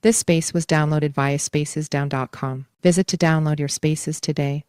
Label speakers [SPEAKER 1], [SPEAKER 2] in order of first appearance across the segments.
[SPEAKER 1] This space was downloaded via spacesdown.com. Visit to download your spaces today.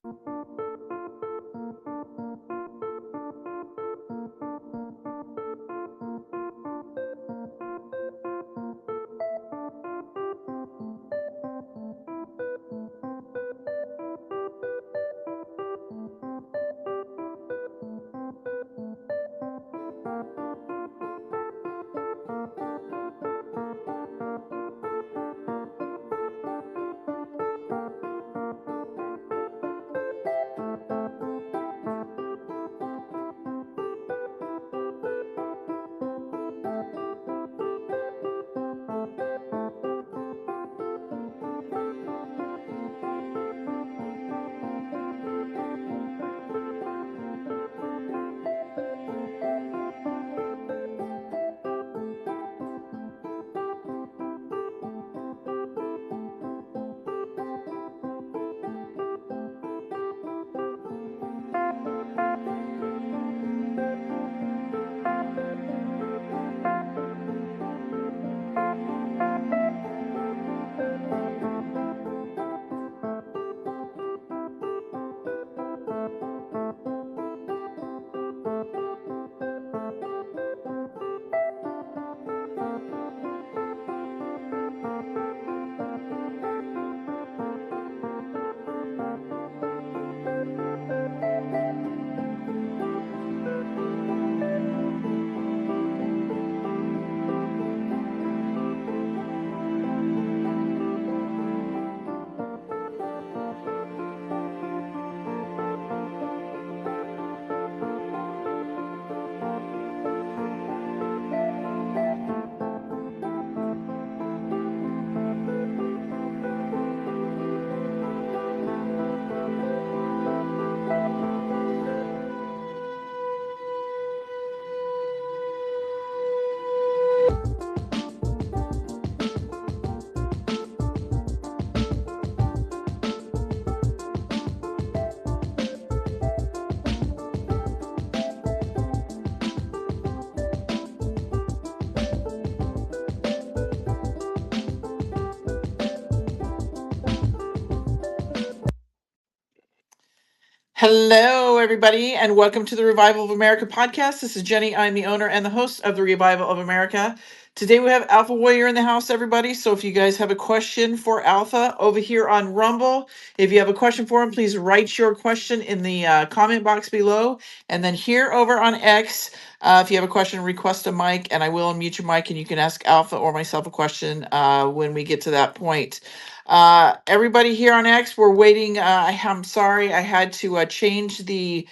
[SPEAKER 2] Hello, everybody, and welcome to the Revival of America podcast. This is Jenny. I'm the owner and the host of the Revival of America. Today we have Alpha Warrior in the house, everybody. So if you guys have a question for Alpha over here on Rumble, if you have a question for him, please write your question in the comment box below. And then here over on X, if you have a question, request a mic, and I will unmute your mic, and you can ask Alpha or myself a question when we get to that point. Everybody here on X, we're waiting. I'm sorry, I had to change the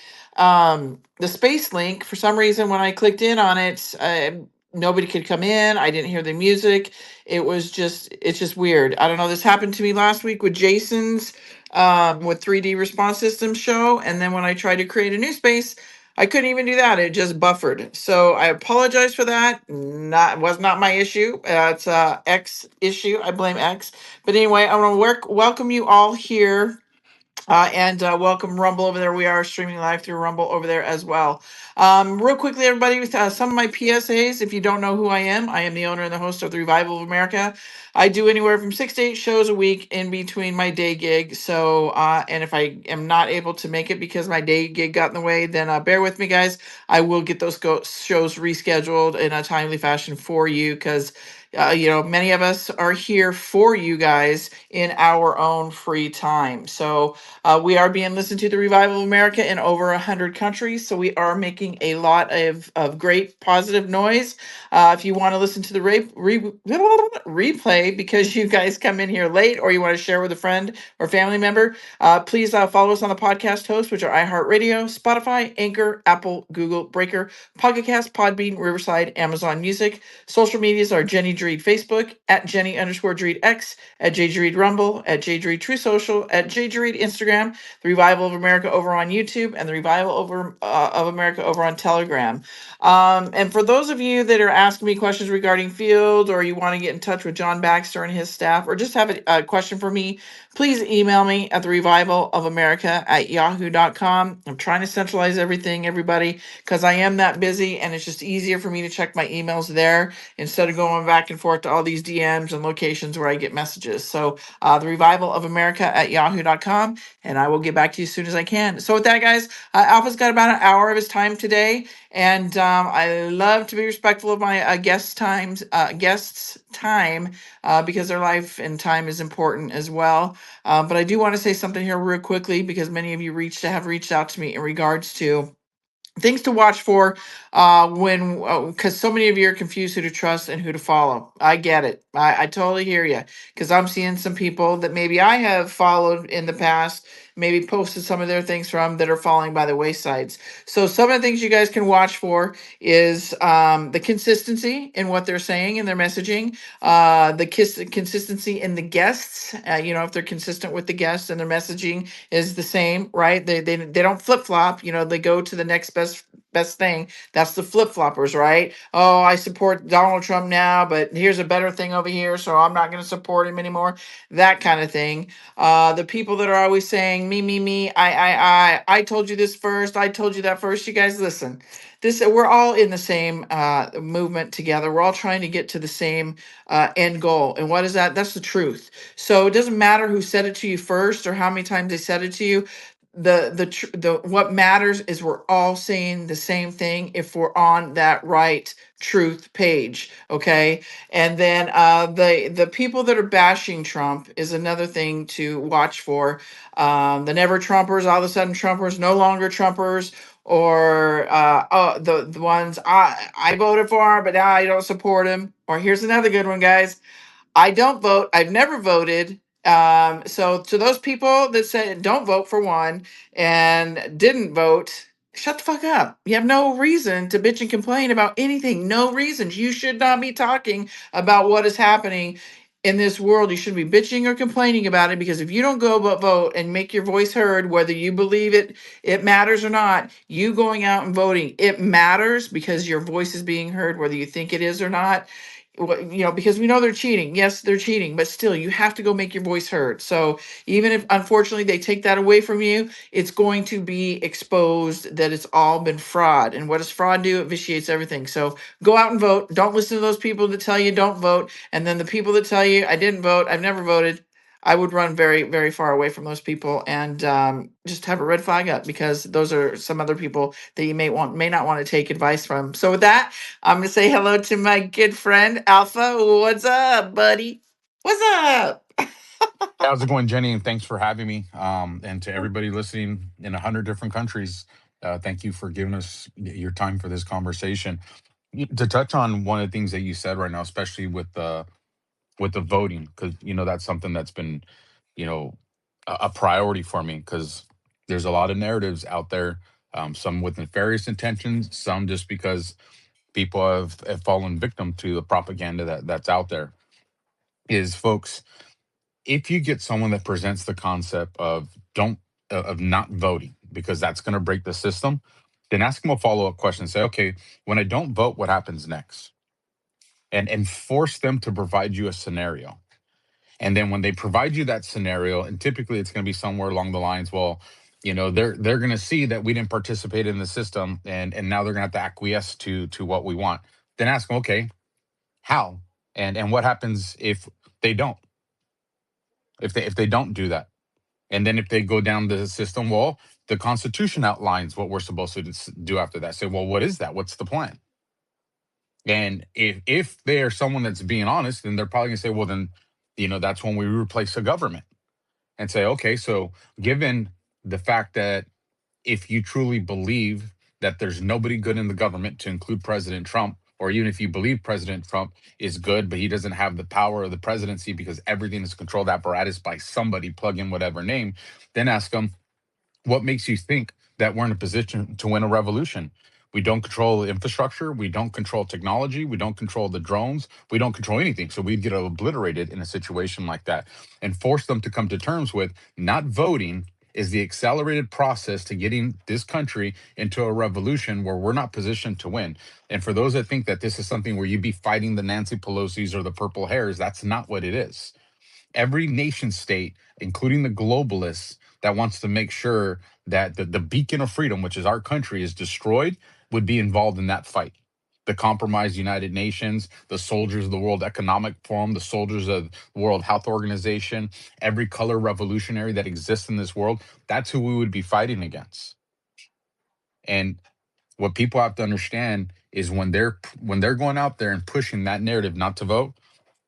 [SPEAKER 2] space link for some reason. When I clicked in on it, nobody could come in. I didn't hear the music. It's just weird. I don't know. This happened to me last week with Jason's with 3D response systems show, and then when I tried to create a new space, I couldn't even do that. It just buffered. So I apologize for that. Was not my issue. It's X issue. I blame X. But anyway, I want to welcome you all here. And welcome Rumble over there. We are streaming live through Rumble over there as well. Real quickly, everybody, with some of my PSAs, if you don't know who I am the owner and the host of the Revival of America. I do anywhere from 6 to 8 shows a week in between my day gig. So, and if I am not able to make it because my day gig got in the way, then bear with me, guys. I will get those shows rescheduled in a timely fashion for you because many of us are here for you guys in our own free time. So we are being listened to the Revival of America in over 100 countries. So we are making a lot of great positive noise. If you want to listen to the replay because you guys come in here late or you want to share with a friend or family member, please follow us on the podcast hosts, which are iHeartRadio, Spotify, Anchor, Apple, Google, Breaker, PocketCast, Podbean, Riverside, Amazon Music. Social medias are Jenny Dreed Facebook, at Jenny_Dreed X, at JDreed Rumble, at JDreed True Social, at JDreed Instagram, the Revival of America over on YouTube, and the Revival of America over on Telegram. And for those of you that are asking me questions regarding field, or you want to get in touch with John Baxter and his staff, or just have a question for me, please email me at the Revival of America at yahoo.com. I'm trying to centralize everything, everybody, because I am that busy, and it's just easier for me to check my emails there instead of going back back and forth to all these DMs and locations where I get messages. So the revival of America at yahoo.com, and I will get back to you as soon as I can. So with that, guys, Alpha's got about an hour of his time today, and I love to be respectful of my guests' time because their life and time is important as well. But I do want to say something here real quickly because many of you have reached out to me in regards to things to watch for when because so many of you are confused who to trust and who to follow. I get it. I totally hear you, because I'm seeing some people that maybe I have followed in the past, maybe posted some of their things from, that are falling by the waysides. So some of the things you guys can watch for is the consistency in what they're saying and their messaging, consistency in the guests, if they're consistent with the guests and their messaging is the same, right? They don't flip flop. They go to the next best thing. That's the flip floppers, right? Oh, I support Donald Trump now, but here's a better thing over here, so I'm not going to support him anymore. That kind of thing. The people that are always saying me, I told you this first, I told you that first. You guys listen. We're all in the same movement together. We're all trying to get to the same end goal. And what is that? That's the truth. So it doesn't matter who said it to you first or how many times they said it to you. The what matters is we're all saying the same thing if we're on that right truth page. Okay. And then the people that are bashing Trump is another thing to watch for. The never Trumpers, all of a sudden Trumpers, no longer Trumpers, or the ones I voted for, but now I don't support him. Or here's another good one, guys. I don't vote. I've never voted. So to those people that said don't vote for one and didn't vote, shut the fuck up. You have no reason to bitch and complain about anything. No reasons. You should not be talking about what is happening in this world. You shouldn't be bitching or complaining about it, because if you don't go but vote and make your voice heard, whether you believe it matters or not, you going out and voting, it matters, because your voice is being heard, whether you think it is or not. Because we know they're cheating. Yes, they're cheating, but still, you have to go make your voice heard. So even if unfortunately they take that away from you, it's going to be exposed that it's all been fraud. And what does fraud do? It vitiates everything. So go out and vote. Don't listen to those people that tell you don't vote. And then the people that tell you I didn't vote, I've never voted. I would run very, very far away from those people, and just have a red flag up, because those are some other people that you may not want to take advice from. So with that, I'm going to say hello to my good friend, Alpha. What's up, buddy? What's up?
[SPEAKER 3] How's it going, Jenny? And thanks for having me. And to everybody listening in 100 different countries, thank you for giving us your time for this conversation. To touch on one of the things that you said right now, especially with the voting, because that's something that's been you know a priority for me, because there's a lot of narratives out there, some with nefarious intentions, some just because people have fallen victim to the propaganda that's out there. Is folks, if you get someone that presents the concept of don't of not voting because that's going to break the system, then ask them a follow-up question. Say, okay, when I don't vote, what happens next? And force them to provide you a scenario. And then when they provide you that scenario, and typically it's going to be somewhere along the lines, well, they're going to see that we didn't participate in the system, and now they're going to have to acquiesce to what we want. Then ask them, okay, how? And what happens if they don't? If they don't do that? And then if they go down the system, well, the Constitution outlines what we're supposed to do after that. Say, well, what is that? What's the plan? And if they are someone that's being honest, then they're probably gonna say, well, then, that's when we replace the government. And say, okay, so given the fact that if you truly believe that there's nobody good in the government, to include President Trump, or even if you believe President Trump is good, but he doesn't have the power of the presidency because everything is controlled apparatus by somebody, plug in whatever name, then ask him, what makes you think that we're in a position to win a revolution? We don't control the infrastructure. We don't control technology. We don't control the drones. We don't control anything. So we'd get obliterated in a situation like that, and force them to come to terms with not voting is the accelerated process to getting this country into a revolution where we're not positioned to win. And for those that think that this is something where you'd be fighting the Nancy Pelosi's or the purple hairs, that's not what it is. Every nation state, including the globalists that wants to make sure that the beacon of freedom, which is our country, is destroyed, would be involved in that fight. the compromised United Nations, the soldiers of the World Economic Forum, the soldiers of the World Health Organization, every color revolutionary that exists in this world, that's who we would be fighting against. And what people have to understand is when they're going out there and pushing that narrative not to vote,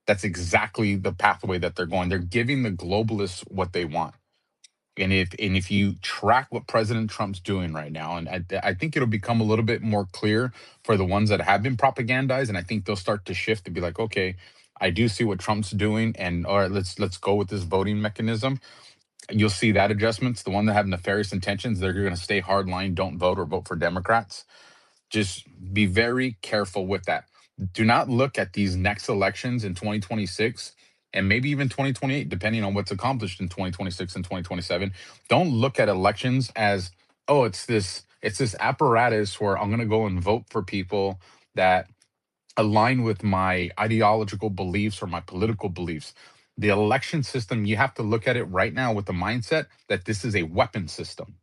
[SPEAKER 3] that's exactly the pathway that they're going. They're giving the globalists what they want. And if you track what President Trump's doing right now, and I think it'll become a little bit more clear for the ones that have been propagandized, and I think they'll start to shift to be like, okay, I do see what Trump's doing, and all right, let's go with this voting mechanism. You'll see that adjustments. The one that have nefarious intentions, they're going to stay hardline, don't vote or vote for Democrats. Just be very careful with that. Do not look at these next elections in 2026 and maybe even 2028, depending on what's accomplished in 2026 and 2027. Don't look at elections as, oh, it's this apparatus where I'm going to go and vote for people that align with my ideological beliefs or my political beliefs. The election system, you have to look at it right now with the mindset that this is a weapon system.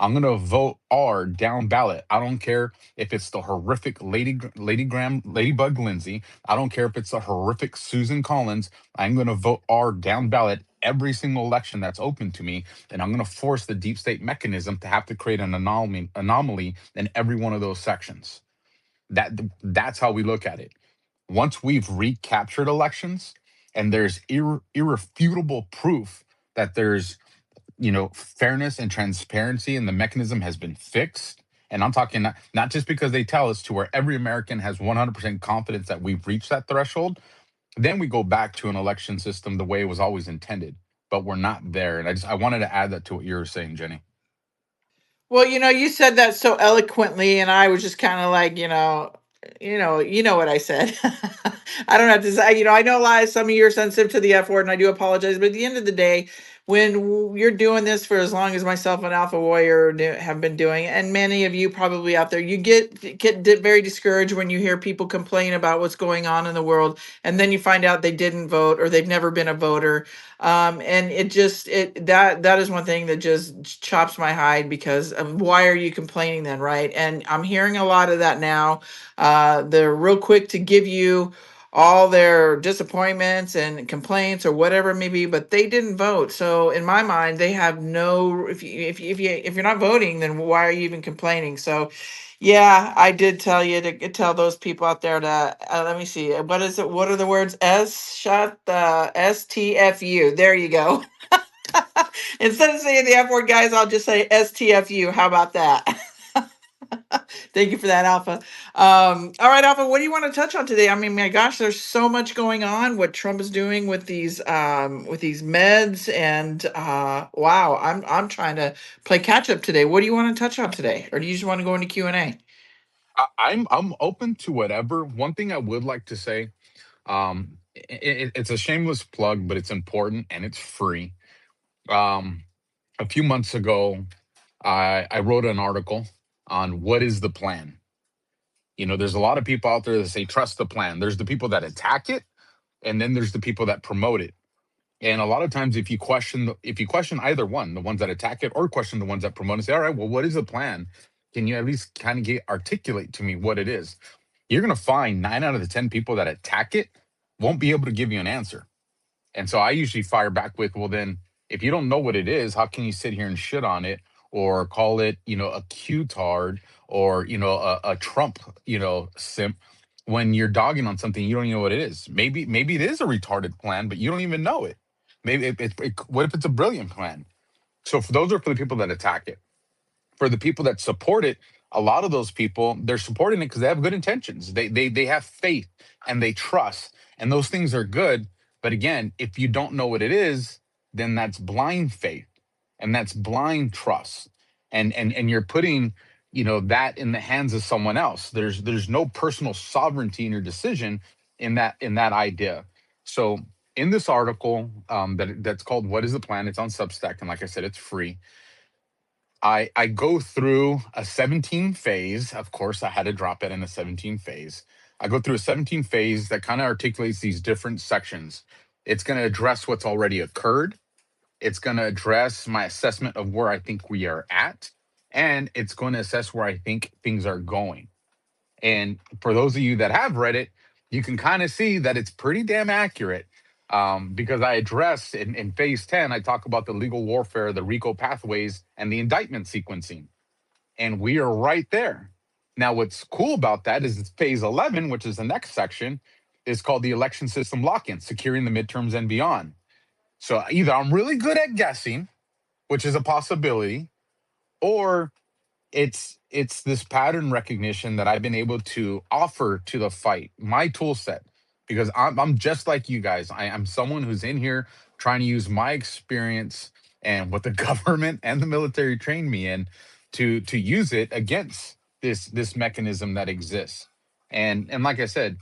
[SPEAKER 3] I'm gonna vote R down ballot. I don't care if it's the horrific Ladybug Lindsay. I don't care if it's the horrific Susan Collins. I'm gonna vote R down ballot every single election that's open to me, and I'm gonna force the deep state mechanism to have to create an anomaly in every one of those sections. That's how we look at it. Once we've recaptured elections, and there's irrefutable proof that there's fairness and transparency and the mechanism has been fixed, and I'm talking not just because they tell us, to where every American has 100% confidence that we've reached that threshold, then we go back to an election system the way it was always intended, but we're not there. And I wanted to add that to what you were saying, Jenny.
[SPEAKER 2] Well, you said that so eloquently, and I was just kind of like, you know what I said. I don't have to say, I know a lot of some of you are sensitive to the F word, and I do apologize. But at the end of the day, when you're doing this for as long as myself and Alpha Warrior have been doing, and many of you probably out there, you get very discouraged when you hear people complain about what's going on in the world, and then you find out they didn't vote or they've never been a voter. And that is one thing that just chops my hide, because why are you complaining then, right? And I'm hearing a lot of that now. They're real quick to give you all their disappointments and complaints or whatever it may be, but they didn't vote. So in my mind, they have no. If you're not voting, then why are you even complaining? So, yeah, I did tell you to tell those people out there to let me see. What is it? What are the words? STFU. There you go. Instead of saying the F word, guys, I'll just say STFU. How about that? Thank you for that, Alpha. All right, Alpha, what do you want to touch on today? I mean, my gosh, there's so much going on. What Trump is doing with these meds, and wow, I'm trying to play catch up today. What do you want to touch on today, or do you just want to go into Q&A?
[SPEAKER 3] I'm open to whatever. One thing I would like to say, it's a shameless plug, but it's important and it's free. Um, a few months ago, I wrote an article on what is the plan. There's a lot of people out there that say trust the plan. There's the people that attack it, and then there's the people that promote it. And a lot of times, if you question either one, the ones that attack it or question the ones that promote it, say, all right, well, what is the plan? Can you at least kind of articulate to me what it is? You're going to find 9 out of the 10 people that attack it won't be able to give you an answer. And so I usually fire back with, well, then if you don't know what it is, how can you sit here and shit on it or call it, a Q-tard or, a Trump, simp, when you're dogging on something you don't even know what it is? Maybe it is a retarded plan, but you don't even know it. Maybe what if it's a brilliant plan? So those are for the people that attack it. For the people that support it, a lot of those people, they're supporting it because they have good intentions. They have faith and they trust, and those things are good. But again, if you don't know what it is, then that's blind faith and that's blind trust. And you're putting, that in the hands of someone else. There's no personal sovereignty in your decision in that idea. So in this article, that's called "What Is the Plan?" It's on Substack, and like I said, it's free. I go through a 17 phase. Of course, I had to drop it in a 17 phase. I go through a 17 phase that kind of articulates these different sections. It's going to address what's already occurred. It's going to address my assessment of where I think we are at. And it's going to assess where I think things are going. And for those of you that have read it, you can kind of see that it's pretty damn accurate. Because I address in phase 10, I talk about the legal warfare, the RICO pathways, and the indictment sequencing. And we are right there. Now, what's cool about that is it's phase 11, which is the next section, is called the election system lock-in, securing the midterms and beyond. So either I'm really good at guessing, which is a possibility, or it's this pattern recognition that I've been able to offer to the fight, my tool set, because I'm just like you guys. I'm someone who's in here trying to use my experience and what the government and the military trained me in to use it against this mechanism that exists. And like I said,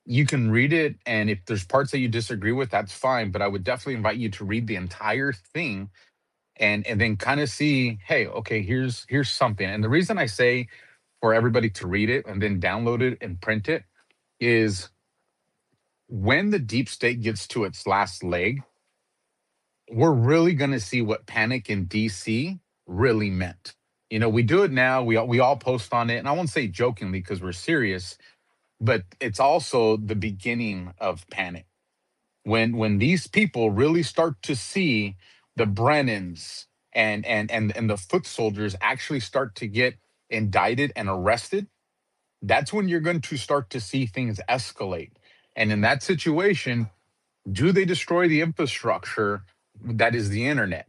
[SPEAKER 3] you can read it, and if there's parts that you disagree with, that's fine. But I would definitely invite you to read the entire thing and then kind of see, hey, okay, here's something. And the reason I say for everybody to read it and then download it and print it is when the deep state gets to its last leg, we're really going to see what panic in DC really meant. We do it now. We all post on it, and I won't say jokingly because we're serious, but it's also the beginning of panic. When these people really start to see the Brennans and the foot soldiers actually start to get indicted and arrested, that's when you're going to start to see things escalate. And in that situation, do they destroy the infrastructure that is the internet?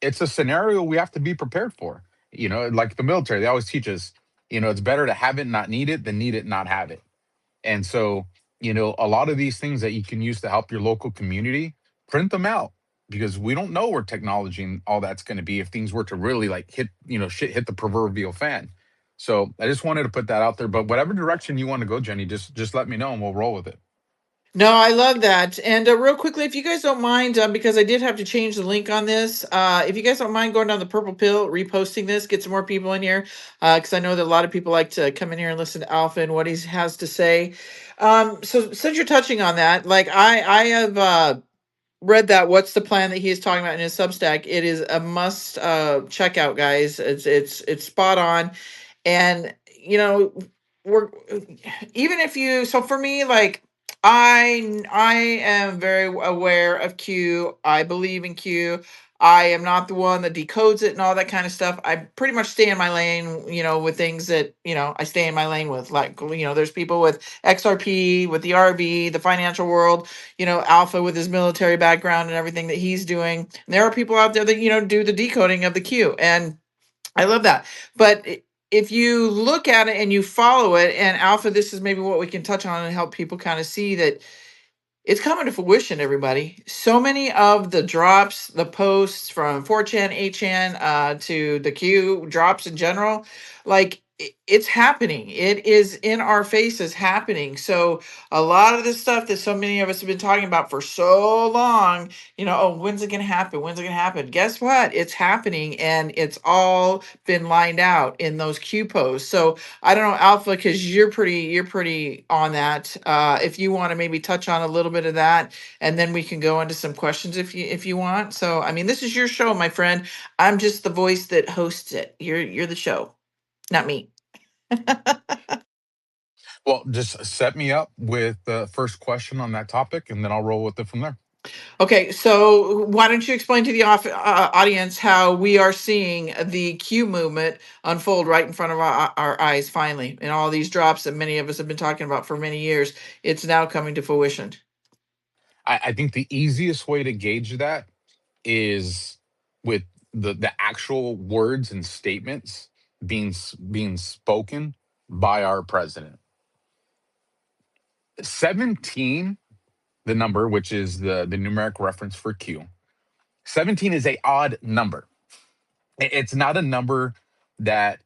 [SPEAKER 3] It's a scenario we have to be prepared for. Like the military, they always teach us, it's better to have it, not need it, than need it, not have it. And so, a lot of these things that you can use to help your local community, print them out, because we don't know where technology and all that's going to be if things were to really like hit, shit hit the proverbial fan. So I just wanted to put that out there. But whatever direction you want to go, Jenny, just let me know and we'll roll with it.
[SPEAKER 2] No, I love that. And real quickly, if you guys don't mind, because I did have to change the link on this, if you guys don't mind going down the purple pill, reposting this, get some more people in here, because I know that a lot of people like to come in here and listen to Alpha and what he has to say. So since you're touching on that, like I have read that what's the plan that he is talking about in his Substack. It is a must check out, guys. It's spot on. And we're even if you so for me, like I am very aware of Q. I believe in Q. I am not the one that decodes it and all that kind of stuff. I pretty much stay in my lane, with things that, I stay in my lane with. Like, there's people with XRP, with the RV, the financial world, Alpha with his military background and everything that he's doing. And there are people out there that, do the decoding of the Q. And I love that. But if you look at it and you follow it, and Alpha, this is maybe what we can touch on and help people kind of see that it's coming to fruition, everybody. So many of the drops, the posts from 4chan, 8chan, to the Q drops in general, like it's happening. It is in our faces happening. So a lot of the stuff that so many of us have been talking about for so long, oh, when's it going to happen? When's it going to happen? Guess what? It's happening, and it's all been lined out in those Q posts. So I don't know, Alpha, because you're pretty on that. If you want to maybe touch on a little bit of that, and then we can go into some questions if you want. So I mean, this is your show, my friend. I'm just the voice that hosts it. You're the show, not me.
[SPEAKER 3] Well, just set me up with the first question on that topic, and then I'll roll with it from there.
[SPEAKER 2] Okay, so why don't you explain to the audience how we are seeing the Q movement unfold right in front of our eyes finally, and all these drops that many of us have been talking about for many years. It's now coming to fruition.
[SPEAKER 3] I think the easiest way to gauge that is with the actual words and statements being spoken by our president. 17, the number, which is the numeric reference for Q. 17 is a odd number. It's not a number that,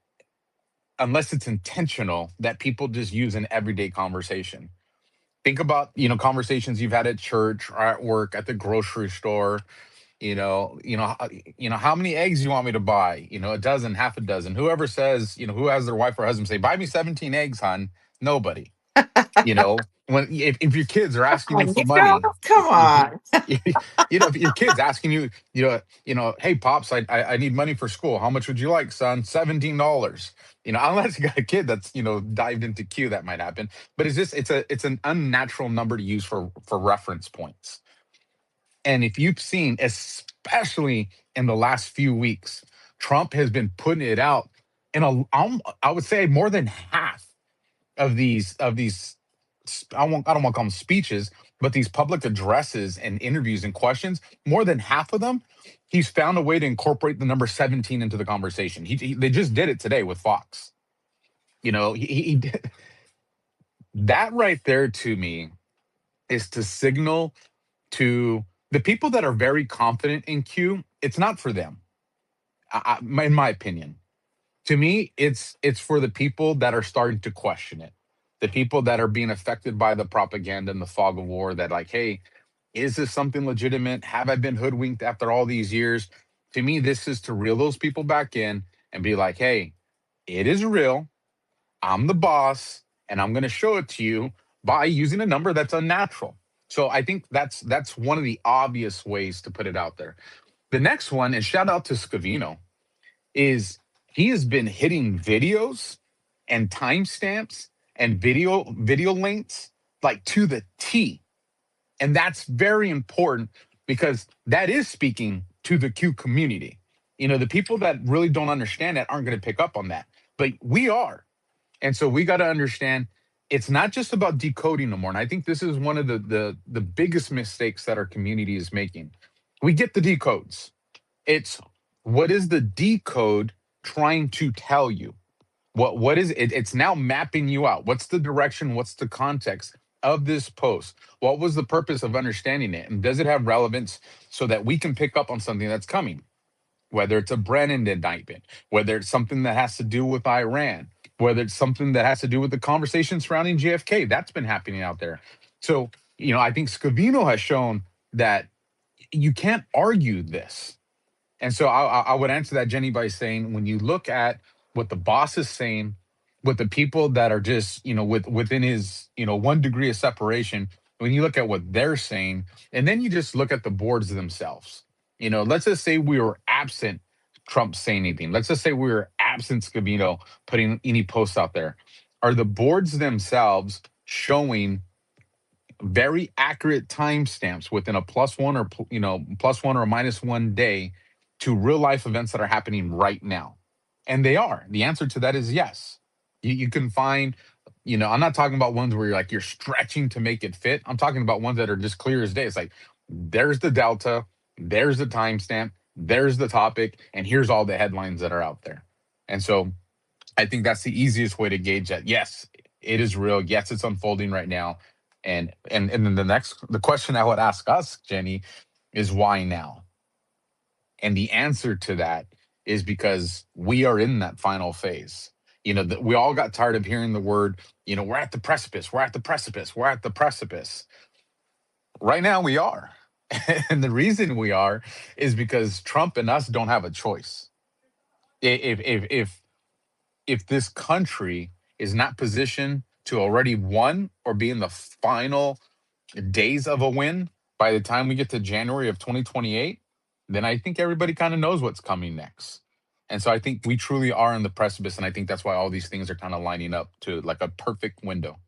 [SPEAKER 3] unless it's intentional, that people just use in everyday conversation. Think about, conversations you've had at church or at work, at the grocery store. How many eggs you want me to buy? A dozen, half a dozen. Whoever says, who has their wife or husband say, buy me 17 eggs, hon? Nobody. when if your kids are asking you
[SPEAKER 2] Oh,
[SPEAKER 3] for money,
[SPEAKER 2] come on.
[SPEAKER 3] if your kids asking you, hey pops, I need money for school. How much would you like, son? $17. Unless you got a kid that's dived into Q, that might happen. But it's an unnatural number to use for reference points. And if you've seen, especially in the last few weeks, Trump has been putting it out in I would say more than half of these I don't want to call them speeches, but these public addresses and interviews and questions, more than half of them, he's found a way to incorporate the number 17 into the conversation. They just did it today with Fox. He did that right there. To me, is to signal to the people that are very confident in Q. It's not for them, in my opinion. To me, it's for the people that are starting to question it, the people that are being affected by the propaganda and the fog of war, that like, hey, is this something legitimate? Have I been hoodwinked after all these years? To me, this is to reel those people back in and be like, hey, it is real. I'm the boss, and I'm going to show it to you by using a number that's unnatural. So I think that's one of the obvious ways to put it out there. The next one, and shout out to Scavino, is he has been hitting videos and timestamps and video lengths like to the T. And that's very important because that is speaking to the Q community. The people that really don't understand that aren't going to pick up on that, but we are. And so we got to understand it's not just about decoding no more. And I think this is one of the biggest mistakes that our community is making. We get the decodes. It's what is the decode trying to tell you? What is it? It's now mapping you out. What's the direction? What's the context of this post? What was the purpose of understanding it? And does it have relevance so that we can pick up on something that's coming? Whether it's a Brennan indictment, whether it's something that has to do with Iran, whether it's something that has to do with the conversation surrounding JFK, that's been happening out there. So, I think Scavino has shown that you can't argue this. And so I would answer that, Jenny, by saying when you look at what the boss is saying, with the people that are just, within his, 1 degree of separation, when you look at what they're saying, and then you just look at the boards themselves. Let's just say we were absent Trump saying anything. Let's just say we were absent Scavino putting any posts out there. Are the boards themselves showing very accurate timestamps within a +1 or +1 or -1 day to real life events that are happening right now? And they are. The answer to that is yes. You can find, I'm not talking about ones where you're stretching to make it fit. I'm talking about ones that are just clear as day. It's like, there's the delta, there's the timestamp, there's the topic, and here's all the headlines that are out there. And so I think that's the easiest way to gauge that. Yes, it is real. Yes, it's unfolding right now. And then the question I would ask us, Jenny, is why now? And the answer to that is because we are in that final phase. We all got tired of hearing the word, we're at the precipice, we're at the precipice, we're at the precipice. Right now we are. And the reason we are is because Trump and us don't have a choice. If this country is not positioned to already won or be in the final days of a win by the time we get to January of 2028, then I think everybody kind of knows what's coming next. And so I think we truly are on the precipice. And I think that's why all these things are kind of lining up to like a perfect window.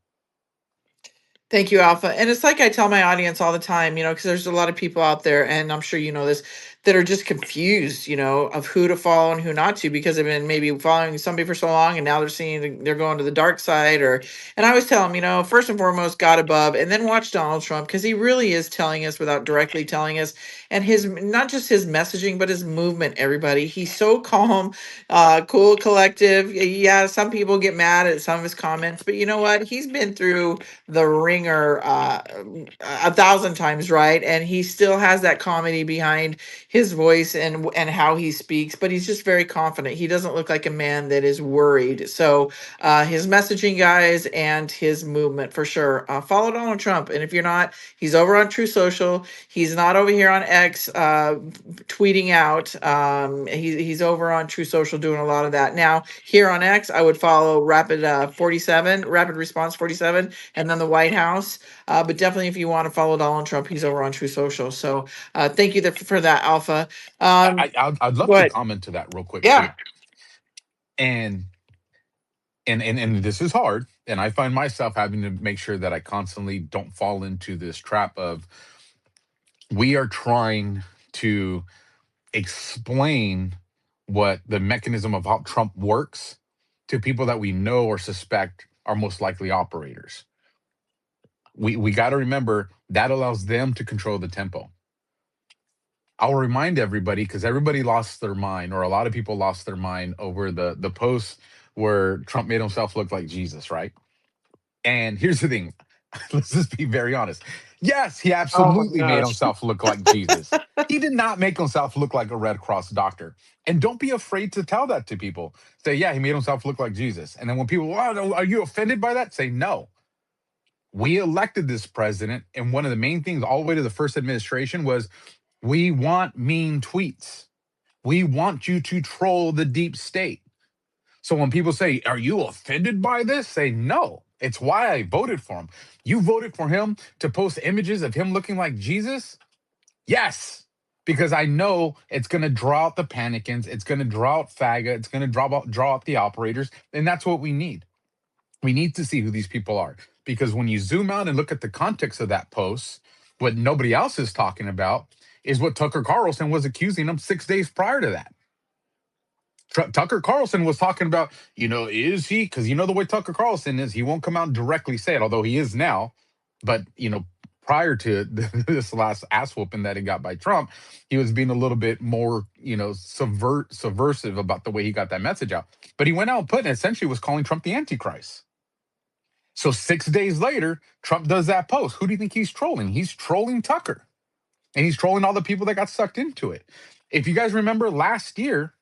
[SPEAKER 2] Thank you, Alpha. And it's like I tell my audience all the time, because there's a lot of people out there, and I'm sure you know this, that are just confused, of who to follow and who not to, because they've been maybe following somebody for so long, and now they're going to the dark side. And I always tell them, first and foremost, God above, and then watch Donald Trump, because he really is telling us without directly telling us, and not just his messaging, but his movement. Everybody, he's so calm, cool, collective. Yeah, some people get mad at some of his comments, but you know what? He's been through the ringer 1,000 times, right? And he still has that comedy behind his voice and how he speaks, but he's just very confident. He doesn't look like a man that is worried. So his messaging, guys, and his movement for sure. Follow Donald Trump, and if you're not, he's over on True Social. He's not over here on X tweeting out. He's over on True Social doing a lot of that. Now here on X, I would follow Rapid Response 47, and then the White House house. But definitely, if you want to follow Donald Trump, he's over on True Social. So thank you for that, Alpha.
[SPEAKER 3] I'd love
[SPEAKER 2] Go
[SPEAKER 3] to
[SPEAKER 2] ahead.
[SPEAKER 3] comment to that real quick too.
[SPEAKER 2] Yeah.
[SPEAKER 3] And and this is hard, and I find myself having to make sure that I constantly don't fall into this trap of we are trying to explain what the mechanism of how Trump works to people that we know or suspect are most likely operators. We got to remember that allows them to control the tempo. I'll remind everybody, because everybody lost their mind, or a lot of people lost their mind over the post where Trump made himself look like Jesus, right? And here's the thing. Let's just be very honest. Yes, he
[SPEAKER 2] Oh my
[SPEAKER 3] absolutely made
[SPEAKER 2] gosh.
[SPEAKER 3] himself look like Jesus. He did not make himself look like a Red Cross doctor. And don't be afraid to tell that to people. Say, yeah, he made himself look like Jesus. And then when people, wow, are you offended by that? Say, no. We elected this president. And one of the main things all the way to the first administration was we want mean tweets. We want you to troll the deep state. So when people say, are you offended by this? Say, no. It's why I voted for him. You voted for him to post images of him looking like Jesus? Yes. Because I know it's going to draw out the panicans. It's going to draw out FAGA. It's going to draw out the operators. And that's what we need. We need to see who these people are. Because when you zoom out and look at the context of that post, what nobody else is talking about is what Tucker Carlson was accusing him 6 days prior to that. Tucker Carlson was talking about, is he? Because the way Tucker Carlson is, he won't come out and directly say it, although he is now. But, prior to this last ass whooping that he got by Trump, he was being a little bit more, subversive about the way he got that message out. But he went out and put, and essentially was calling Trump the Antichrist. So 6 days later, Trump does that post. Who do you think he's trolling? He's trolling Tucker. And he's trolling all the people that got sucked into it. If you guys remember last year,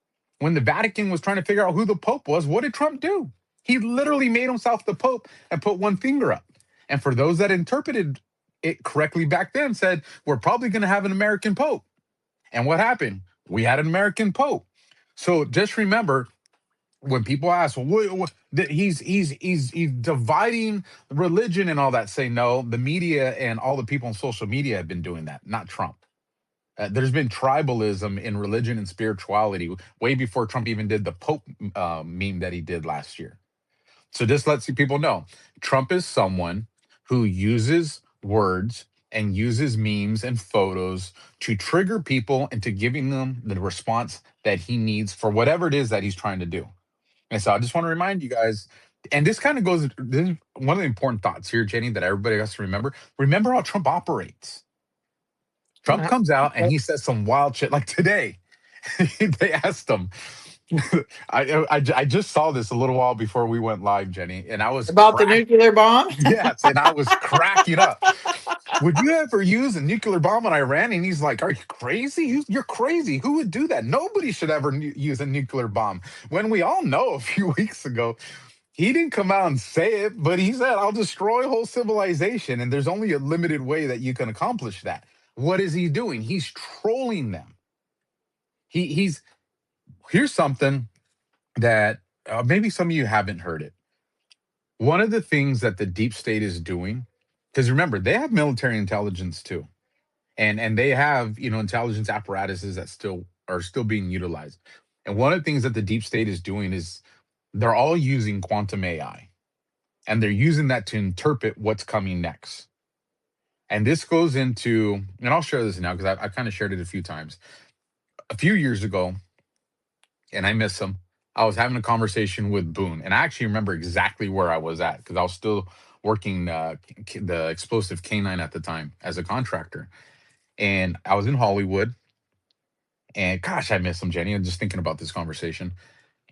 [SPEAKER 3] when the Vatican was trying to figure out who the Pope was, what did Trump do? He literally made himself the Pope and put one finger up. And for those that interpreted it correctly back then, said, we're probably going to have an American Pope. And what happened? We had an American Pope. So just remember, when people ask, well, he's dividing religion and all that, say no, the media and all the people on social media have been doing that, not Trump. There's been tribalism in religion and spirituality way before Trump even did the Pope meme that he did last year. So this lets people know Trump is someone who uses words and uses memes and photos to trigger people into giving them the response that he needs for whatever it is that he's trying to do. And so I just want to remind you guys, and this kind of goes, this is one of the important thoughts here, Jenny, that everybody has to remember. Remember how Trump operates. Trump comes out and he says some wild shit. Like today, they asked him. I just saw this a little while before we went live, Jenny, and I was
[SPEAKER 2] about the nuclear bomb.
[SPEAKER 3] Yes, and I was cracking up. Would you ever use a nuclear bomb on Iran? And he's like, "Are you crazy? You're crazy. Who would do that? Nobody should ever use a nuclear bomb." When we all know a few weeks ago, he didn't come out and say it, but he said, "I'll destroy whole civilization," and there's only a limited way that you can accomplish that. What is he doing? He's trolling them. He's here's something that maybe some of you haven't heard it. One of the things that the deep state is doing, because remember, they have military intelligence too. And they have, intelligence apparatuses that are still being utilized. And one of the things that the deep state is doing is they're all using quantum AI. And they're using that to interpret what's coming next. And this goes into, and I'll share this now because I kind of shared it a few times. A few years ago, and I miss him, I was having a conversation with Boone. And I actually remember exactly where I was at because I was still working the explosive K9 at the time as a contractor. And I was in Hollywood. And gosh, I miss him, Jenny. I'm just thinking about this conversation.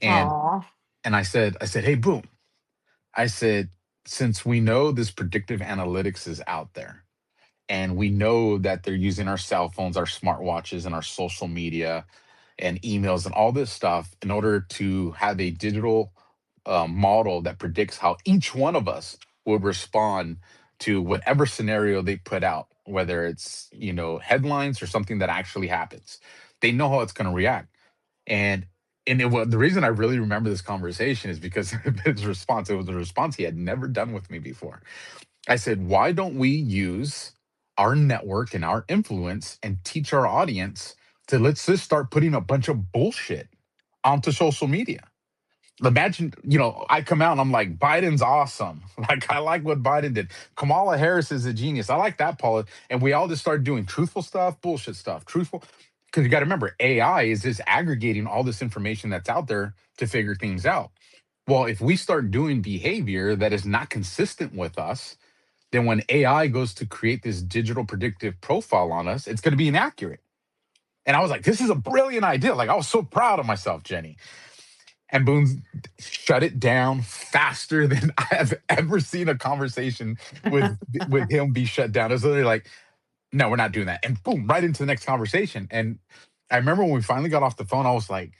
[SPEAKER 3] And
[SPEAKER 2] Aww.
[SPEAKER 3] and I said, hey, Boone, I said, since we know this predictive analytics is out there, and we know that they're using our cell phones, our smartwatches, and our social media and emails and all this stuff in order to have a digital model that predicts how each one of us would respond to whatever scenario they put out, whether it's, headlines or something that actually happens. They know how it's going to react. And the reason I really remember this conversation is because of his response. It was a response he had never done with me before. I said, why don't we use our network and our influence and teach our audience to let's just start putting a bunch of bullshit onto social media? Imagine, I come out and I'm like, Biden's awesome. Like, I like what Biden did. Kamala Harris is a genius. I like that, Paula. And we all just start doing truthful stuff, bullshit stuff, truthful. Because you got to remember, AI is just aggregating all this information that's out there to figure things out. Well, if we start doing behavior that is not consistent with us, then when AI goes to create this digital predictive profile on us, it's going to be inaccurate. And I was like, this is a brilliant idea. Like, I was so proud of myself, Jenny. And Boone shut it down faster than I have ever seen a conversation with him be shut down. It was literally like, no, we're not doing that. And boom, right into the next conversation. And I remember when we finally got off the phone, I was like,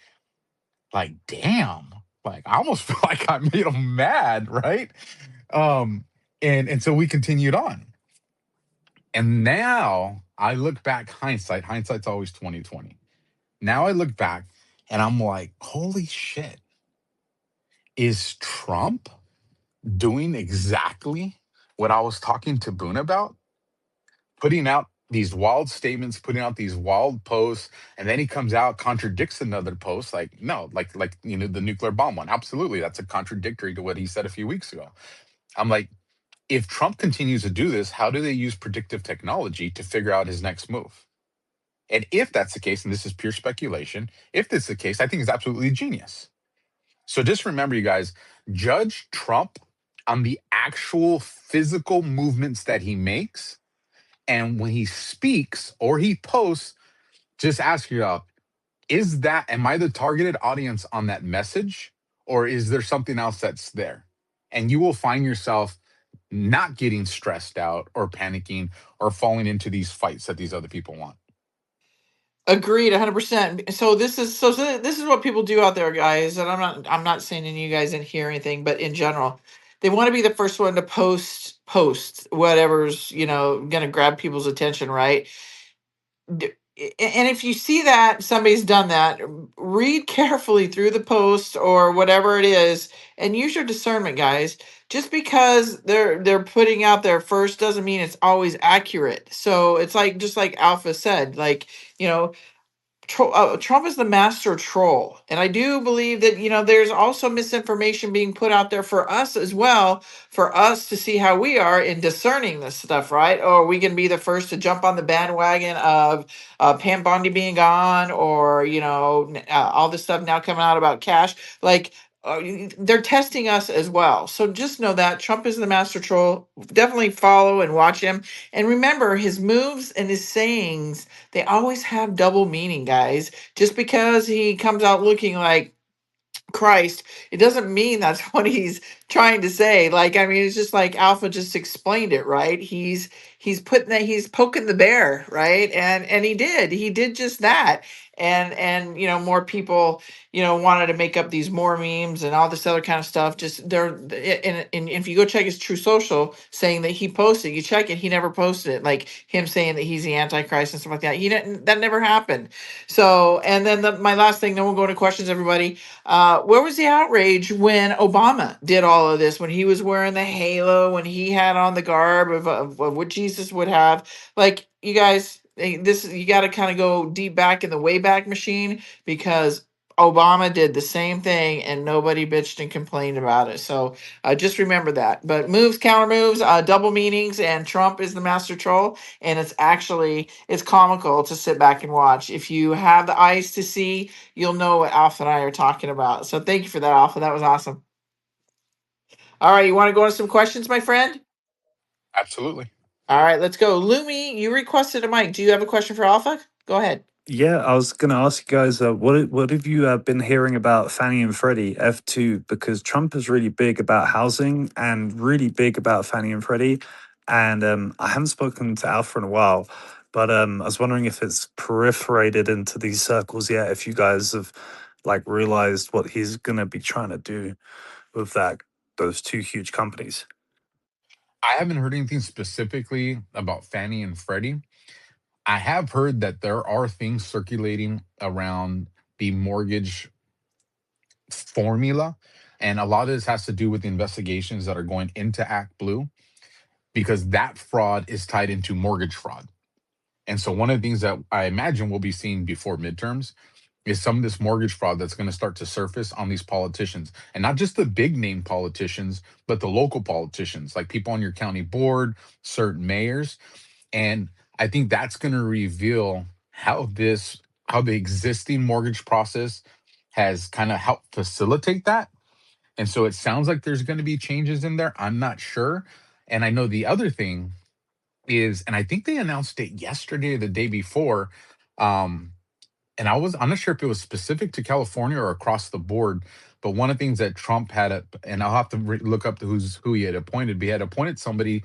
[SPEAKER 3] damn, like I almost feel like I made him mad, right? And so we continued on. And now I look back, hindsight's always 2020. Now I look back and I'm like, holy shit. Is Trump doing exactly what I was talking to Boone about? Putting out these wild statements, putting out these wild posts, and then he comes out, contradicts another post. Like, no, like the nuclear bomb one. Absolutely, that's a contradictory to what he said a few weeks ago. I'm like, if Trump continues to do this, how do they use predictive technology to figure out his next move? And if that's the case, and this is pure speculation, if this is the case, I think it's absolutely genius. So just remember, you guys, judge Trump on the actual physical movements that he makes. And when he speaks or he posts, just ask yourself, am I the targeted audience on that message? Or is there something else that's there? And you will find yourself not getting stressed out or panicking or falling into these fights that these other people want.
[SPEAKER 2] Agreed, 100%. So this is what people do out there, guys. And I'm not saying any of you guys in here or anything, but in general, they want to be the first one to post whatever's gonna grab people's attention, right? And if you see that somebody's done that, read carefully through the post or whatever it is, and use your discernment, guys. Just because they're putting out there first doesn't mean it's always accurate. So it's like, just like Alpha said, like, you know Trump is the master troll. And I do believe that, there's also misinformation being put out there for us as well, for us to see how we are in discerning this stuff, right? Or we can be the first to jump on the bandwagon of Pam Bondi being gone, or, all this stuff now coming out about Cash. Like, they're testing us as well. So just know that Trump is the master troll. Definitely follow and watch him. And remember, his moves and his sayings, they always have double meaning, guys. Just because he comes out looking like Christ, it doesn't mean that's what he's trying to say. Like, I mean, it's just like Alpha just explained it, right? He's poking the bear, right? And he did just that. And more people wanted to make up these more memes and all this other kind of stuff. Just there, and if you go check his True Social, saying that he posted, you check it, he never posted it. Like him saying that he's the Antichrist and stuff like that. He didn't. That never happened. So, and then my last thing, then we'll go to questions, everybody. Where was the outrage when Obama did all of this? When he was wearing the halo, when he had on the garb of what Jesus would have? Like, you guys, you got to kind of go deep back in the Wayback Machine, because Obama did the same thing and nobody bitched and complained about it. So just remember that. But moves, counter moves, double meanings, and Trump is the master troll. And it's comical to sit back and watch. If you have the eyes to see, you'll know what Alpha and I are talking about. So thank you for that, Alpha. That was awesome. All right, you want to go on some questions, my friend?
[SPEAKER 3] Absolutely.
[SPEAKER 2] All right, let's go. Lumi, you requested a mic. Do you have a question for Alpha? Go ahead.
[SPEAKER 4] Yeah, I was going to ask you guys, what have you been hearing about Fannie and Freddie F2? Because Trump is really big about housing and really big about Fannie and Freddie, and I haven't spoken to Alpha in a while, but I was wondering if it's proliferated into these circles yet. If you guys have like realized what he's going to be trying to do with those two huge companies.
[SPEAKER 3] I haven't heard anything specifically about Fannie and Freddie. I have heard that there are things circulating around the mortgage formula, and a lot of this has to do with the investigations that are going into Act Blue. because that fraud is tied into mortgage fraud. And so one of the things that I imagine we'll be seeing before midterms is some of this mortgage fraud that's going to start to surface on these politicians, and not just the big name politicians, but the local politicians, like people on your county board, certain mayors. And I think that's going to reveal how the existing mortgage process has kind of helped facilitate that. And so it sounds like there's going to be changes in there. I'm not sure. And I know the other thing is, and I think they announced it yesterday or the day before. Um, and I'm not sure if it was specific to California or across the board, but one of the things that Trump and I'll have to look up who he had appointed, but he had appointed somebody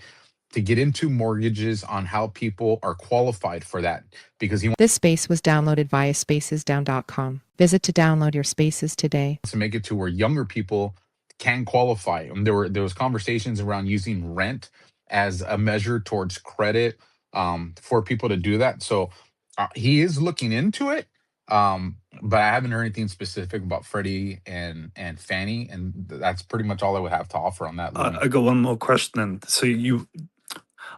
[SPEAKER 3] to get into mortgages on how people are qualified for that, because he
[SPEAKER 1] This space was downloaded via spacesdown.com. Visit to download your spaces today.
[SPEAKER 3] wants to make it to where younger people can qualify. And there was conversations around using rent as a measure towards credit, for people to do that. So he is looking into it. But I haven't heard anything specific about Freddie and Fannie, and that's pretty much all I would have to offer on that, Lumi.
[SPEAKER 4] I got one more question then. So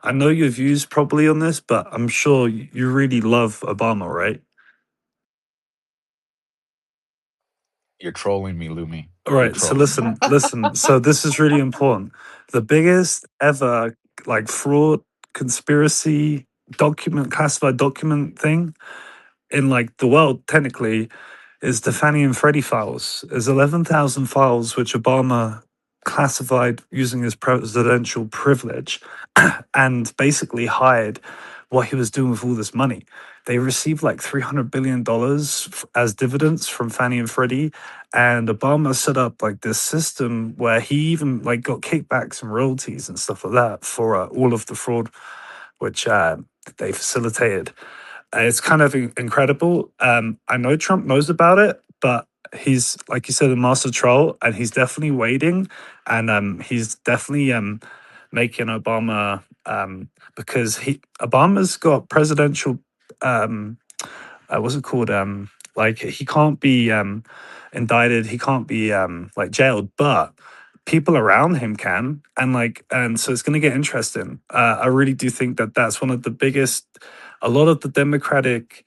[SPEAKER 4] I know your views probably on this, but I'm sure you really love Obama, right?
[SPEAKER 3] You're trolling me, Lumi.
[SPEAKER 4] All
[SPEAKER 3] You're
[SPEAKER 4] right. So
[SPEAKER 3] trolling me.
[SPEAKER 4] listen. So this is really important. The biggest ever like fraud, conspiracy classified document thing in like the world, technically, is the Fannie and Freddie files. There's 11,000 files which Obama classified using his presidential privilege and basically hide what he was doing with all this money. They received like $300 billion as dividends from Fannie and Freddie. And Obama set up like this system where he even like got kickbacks and royalties and stuff like that for all of the fraud which they facilitated. It's kind of incredible. I know Trump knows about it, but he's, like you said, a master troll, and he's definitely waiting, and he's definitely making Obama because Obama's got presidential what's it called? Like he can't be indicted, he can't be like jailed, but people around him can, and so it's going to get interesting. I really do think that that's one of the biggest. A lot of the Democratic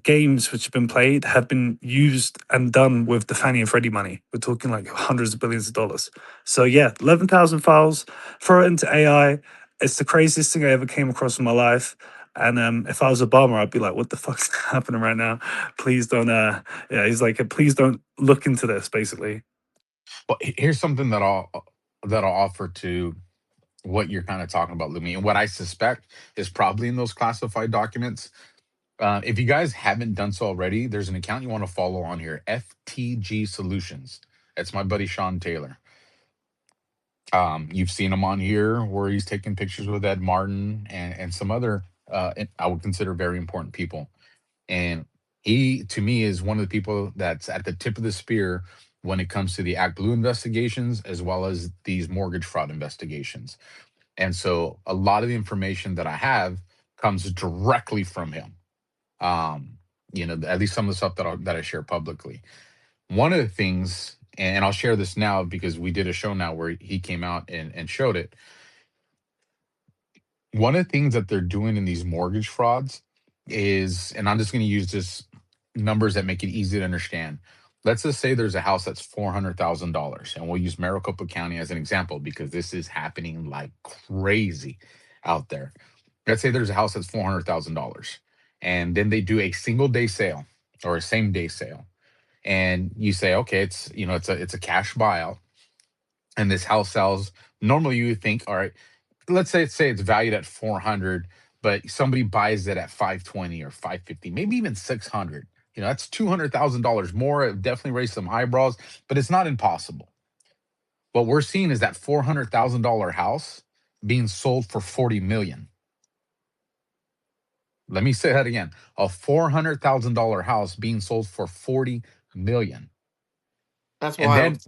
[SPEAKER 4] games which have been played have been used and done with the Fannie and Freddie money. We're talking like hundreds of billions of dollars. So yeah, 11,000 files. Throw it into AI. It's the craziest thing I ever came across in my life. And if I was Obama, I'd be like, "What the fuck's happening right now? Please don't." Yeah, he's like, "Please don't look into this." Basically,
[SPEAKER 3] Well, here's something that I'll offer to what you're kind of talking about, Lumi, and what I suspect is probably in those classified documents. If you guys haven't done so already, there's an account you want to follow on here, FTG Solutions. That's my buddy Sean Taylor. You've seen him on here where he's taking pictures with Ed Martin and some other I would consider very important people. And he, to me, is one of the people that's at the tip of the spear when it comes to the Act Blue investigations as well as these mortgage fraud investigations. And so a lot of the information that I have comes directly from him. Um, at least some of the stuff that I share publicly. One of the things, and I'll share this now because we did a show now where he came out and showed it. One of the things that they're doing in these mortgage frauds is, and I'm just going to use this numbers that make it easy to understand. Let's just say there's a house that's $400,000, and we'll use Maricopa County as an example because this is happening like crazy out there. Let's say there's a house that's $400,000, and then they do a single day sale or a same day sale, and you say, okay, it's a cash buyout, and this house sells. Normally, you would think, all right, let's say it's valued at 400, but somebody buys it at 520 or 550, maybe even 600. That's $200,000 more. It definitely raised some eyebrows, but it's not impossible. What we're seeing is that $400,000 house being sold for 40 million. Let me say that again. A $400,000 house being sold for 40 million.
[SPEAKER 2] That's
[SPEAKER 3] And
[SPEAKER 2] wild.
[SPEAKER 3] then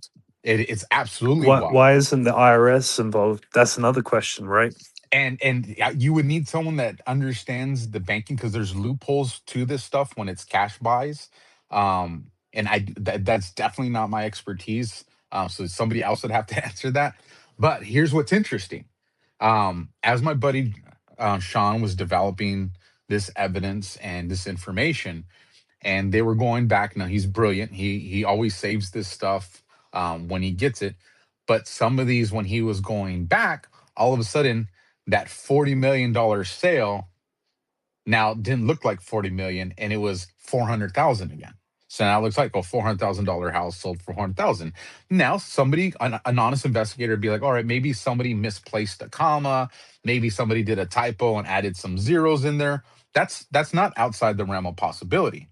[SPEAKER 3] it's absolutely
[SPEAKER 4] why
[SPEAKER 3] wild.
[SPEAKER 4] why isn't the IRS involved? That's another question, right?
[SPEAKER 3] And you would need someone that understands the banking because there's loopholes to this stuff when it's cash buys. And that's definitely not my expertise. So somebody else would have to answer that. But here's what's interesting. As my buddy Sean was developing this evidence and this information, and they were going back. Now he's brilliant. He always saves this stuff when he gets it. But some of these, when he was going back, all of a sudden that $40 million sale now didn't look like 40 million, and it was 400,000 again. So now it looks like a $400,000 house sold for 400,000. Now somebody, an honest investigator, would be like, all right, maybe somebody misplaced a comma, maybe somebody did a typo and added some zeros in there. That's not outside the realm of possibility.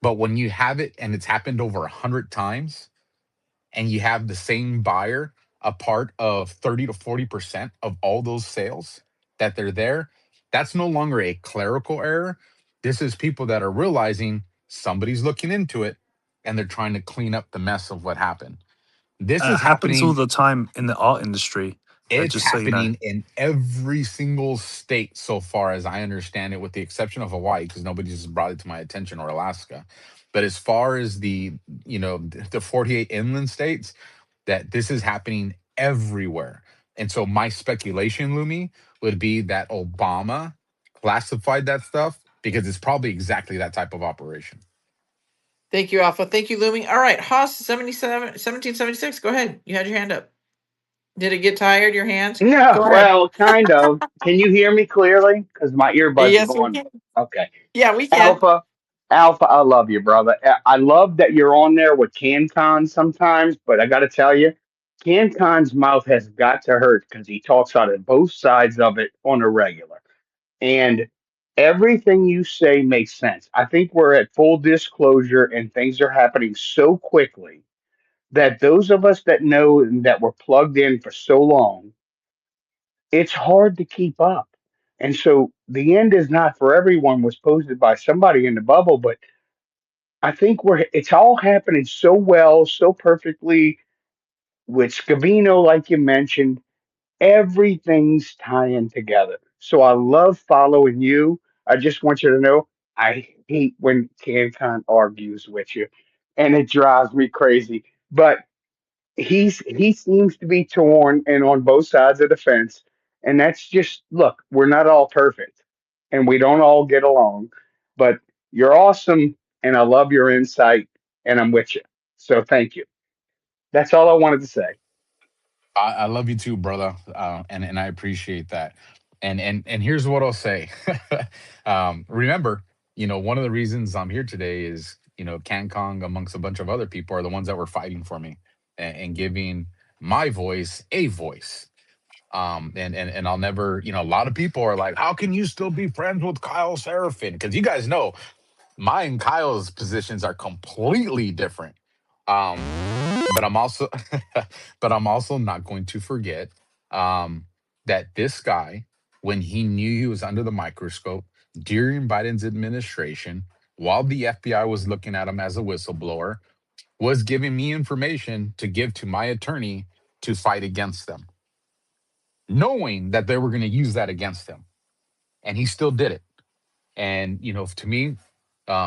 [SPEAKER 3] But when you have it and it's happened over 100 times, and you have the same buyer a part of 30 to 40% of all those sales that they're there, that's no longer a clerical error. This is people that are realizing somebody's looking into it and they're trying to clean up the mess of what happened. This is
[SPEAKER 4] Happens all
[SPEAKER 3] happening.
[SPEAKER 4] the time in the art industry.
[SPEAKER 3] It's
[SPEAKER 4] Just so you know.
[SPEAKER 3] happening in every single state so far as I understand it, with the exception of Hawaii, because nobody's brought it to my attention, or Alaska. But as far as the 48 inland states, that this is happening everywhere. And so my speculation, Lumi, would be that Obama classified that stuff because it's probably exactly that type of operation.
[SPEAKER 2] Thank you, Alpha. Thank you, Lumi. All right, Haas 1776. Go ahead. You had your hand up. Did it get tired, your hands?
[SPEAKER 5] No,
[SPEAKER 2] Go ahead.
[SPEAKER 5] well, kind of. Can you hear me clearly? Because my earbuds are
[SPEAKER 2] Yes, we
[SPEAKER 5] going.
[SPEAKER 2] can.
[SPEAKER 5] Okay.
[SPEAKER 2] Yeah, we can.
[SPEAKER 5] Alpha, Alpha, I love you, brother. I love that you're on there with CanCon sometimes, but I got to tell you, CanCon's mouth has got to hurt because he talks out of both sides of it on a regular. And everything you say makes sense. I think we're at full disclosure and things are happening so quickly that those of us that know and that were plugged in for so long, it's hard to keep up. And so the end is not for everyone was posted by somebody in the bubble, but I think it's all happening so well, so perfectly with Scavino, like you mentioned, everything's tying together. So I love following you. I just want you to know I hate when CanCon argues with you and it drives me crazy. But he seems to be torn and on both sides of the fence, and that's just look, we're not all perfect and we don't all get along, but you're awesome and I love your insight and I'm with you, so thank you. That's all I wanted to say.
[SPEAKER 3] I love you too, brother, and I appreciate that. And here's what I'll say. Remember, one of the reasons I'm here today is Kong, amongst a bunch of other people, are the ones that were fighting for me and giving my voice a voice. And I'll never, a lot of people are like, how can you still be friends with Kyle Seraphin? Because you guys know my and Kyle's positions are completely different. Um, but I'm also but I'm also not going to forget um that this guy, when he knew he was under the microscope during Biden's administration, while the FBI was looking at him as a whistleblower, was giving me information to give to my attorney to fight against them, knowing that they were going to use that against him. And he still did it. And to me,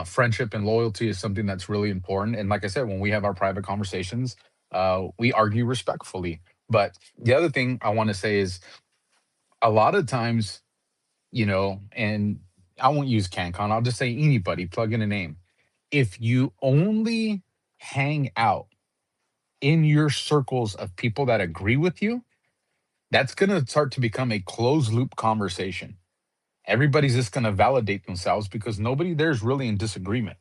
[SPEAKER 3] friendship and loyalty is something that's really important. And like I said, when we have our private conversations, we argue respectfully. But the other thing I want to say is, a lot of times, and I won't use CanCon, I'll just say anybody, plug in a name. If you only hang out in your circles of people that agree with you, that's going to start to become a closed loop conversation. Everybody's just going to validate themselves because nobody there's really in disagreement.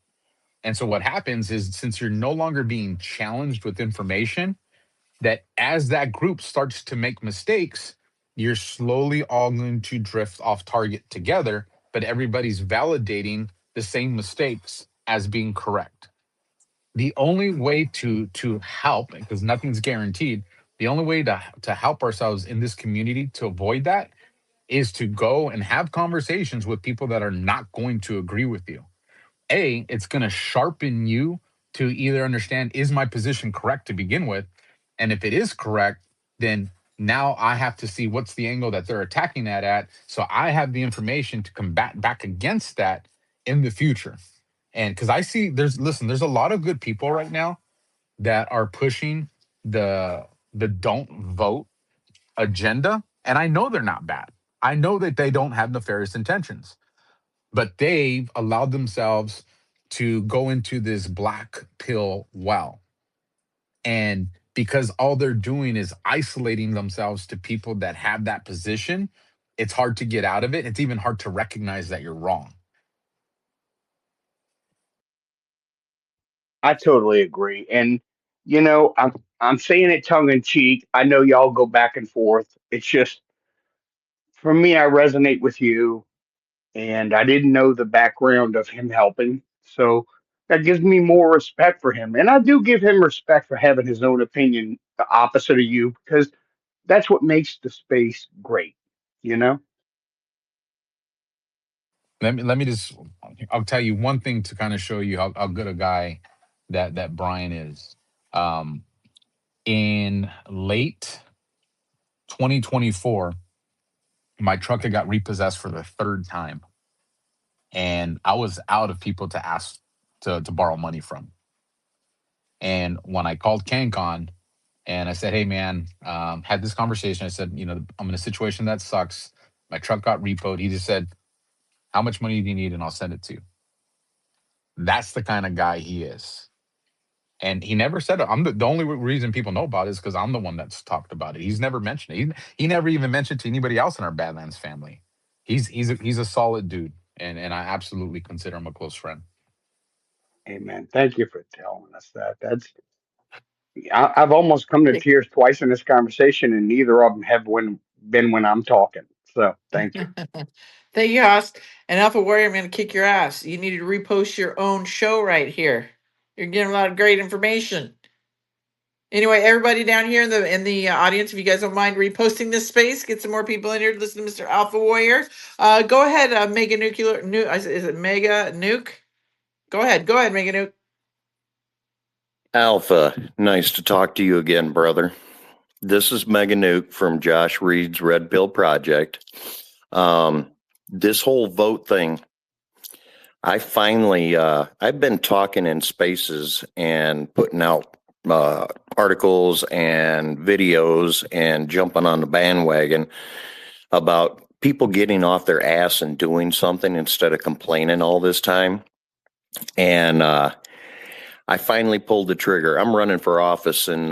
[SPEAKER 3] And so what happens is, since you're no longer being challenged with information, that as that group starts to make mistakes, you're slowly all going to drift off target together, but everybody's validating the same mistakes as being correct. The only way to help, because nothing's guaranteed, the only way to help ourselves in this community to avoid that is to go and have conversations with people that are not going to agree with you. It's going to sharpen you to either understand, is my position correct to begin with? And if it is correct, then now I have to see what's the angle that they're attacking that at. So I have the information to combat back against that in the future. And because I see there's a lot of good people right now that are pushing the don't vote agenda, And I know they're not bad. I know that they don't have nefarious intentions, but they've allowed themselves to go into this black pill well. And because all they're doing is isolating themselves to people that have that position, it's hard to get out of it. It's even hard to recognize that you're wrong.
[SPEAKER 5] I totally agree. And I'm saying it tongue in cheek. I know y'all go back and forth. It's just for me, I resonate with you, and I didn't know the background of him helping. So that gives me more respect for him. And I do give him respect for having his own opinion, the opposite of you, because that's what makes the space great, you know?
[SPEAKER 3] Let me just, I'll tell you one thing to kind of show you how good a guy that Brian is. Um, in late 2024, my truck had got repossessed for the third time, and I was out of people to ask to borrow money from. And when I called CanCon and I said, "Hey man," had this conversation. I said, I'm in a situation that sucks. My truck got repoed. He just said, "How much money do you need, and I'll send it to you." That's the kind of guy he is. And he never said it. I'm the only reason people know about it is because I'm the one that's talked about it. He's never mentioned it. He never even mentioned it to anybody else in our Badlands family. He's a solid dude, and I absolutely consider him a close friend.
[SPEAKER 5] Amen. Thank you for telling us that. I've almost come to tears twice in this conversation, and neither of them have been when I'm talking. So thank you.
[SPEAKER 2] Thank you, Haas. And Alpha Warrior, I'm going to kick your ass. You need to repost your own show right here. You're getting a lot of great information. Anyway, everybody down here in the audience, if you guys don't mind reposting this space, get some more people in here to listen to Mr. Alpha Warrior. Go ahead, Mega Nuclear. Is it Mega Nuke? Go ahead, Mega Nuke.
[SPEAKER 6] Alpha, nice to talk to you again, brother. This is Mega Nuke from Josh Reed's Red Pill Project. This whole vote thing, I've been talking in spaces and putting out articles and videos and jumping on the bandwagon about people getting off their ass and doing something instead of complaining all this time. And I finally pulled the trigger. I'm running for office in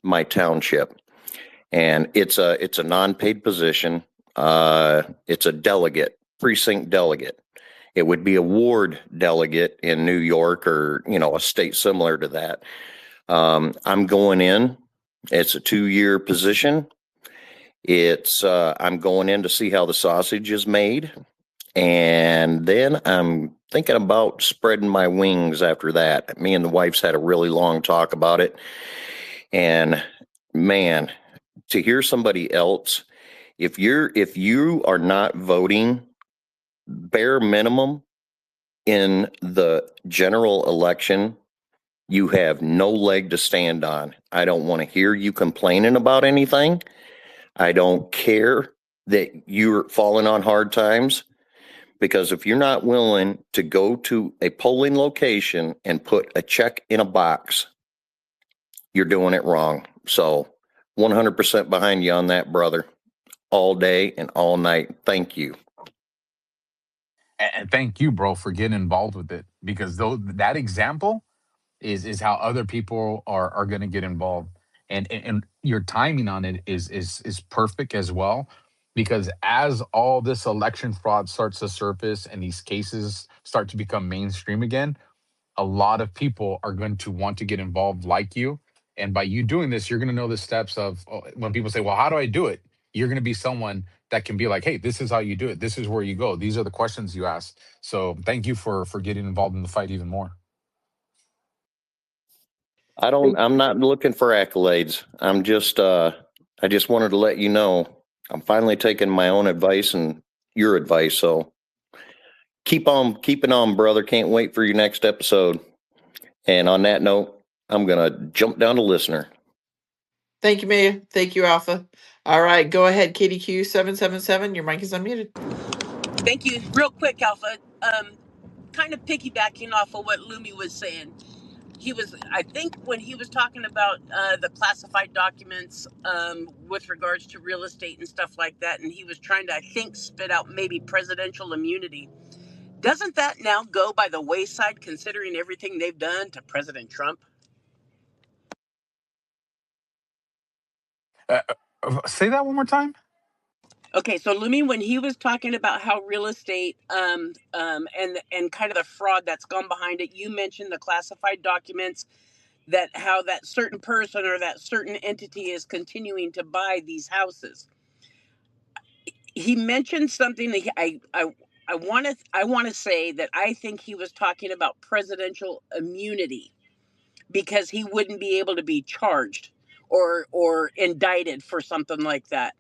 [SPEAKER 6] my township, and it's a non-paid position. It's a precinct delegate. It would be a ward delegate in New York or a state similar to that. I'm going in. It's a 2-year position. I'm going in to see how the sausage is made, and then I'm thinking about spreading my wings after that. Me and the wife's had a really long talk about it. And man, to hear somebody else, if you are not voting bare minimum in the general election, you have no leg to stand on. I don't want to hear you complaining about anything. I don't care that you're falling on hard times. Because if you're not willing to go to a polling location and put a check in a box, you're doing it wrong. So 100% behind you on that, brother, all day and all night. Thank you.
[SPEAKER 3] And thank you, bro, for getting involved with it, because that example is how other people are going to get involved. And your timing on it is perfect as well, because as all this election fraud starts to surface and these cases start to become mainstream again, a lot of people are going to want to get involved like you. And by you doing this, you're going to know the steps of when people say, "Well, how do I do it?" You're going to be someone that can be like, "Hey, this is how you do it. This is where you go. These are the questions you ask." So thank you for getting involved in the fight even more.
[SPEAKER 6] I'm not looking for accolades. I just wanted to let you know I'm finally taking my own advice and your advice. So keep on keeping on, brother. Can't wait for your next episode. And on that note, I'm going to jump down to listener.
[SPEAKER 2] Thank you, Maya. Thank you, Alpha. All right, go ahead, KDQ777. Your mic is unmuted.
[SPEAKER 7] Thank you. Real quick, Alpha. Kind of piggybacking off of what Lumi was saying. he was, I think when he was talking about the classified documents with regards to real estate and stuff like that, and he was trying to, I think, spit out maybe presidential immunity. Doesn't that now go by the wayside considering everything they've done to President Trump?
[SPEAKER 3] Say that one more time.
[SPEAKER 7] Okay, so Lumi, when he was talking about how real estate and kind of the fraud that's gone behind it, you mentioned the classified documents, that how that certain person or that certain entity is continuing to buy these houses. He mentioned something that I want to say that I think he was talking about presidential immunity, because he wouldn't be able to be charged or indicted for something like that.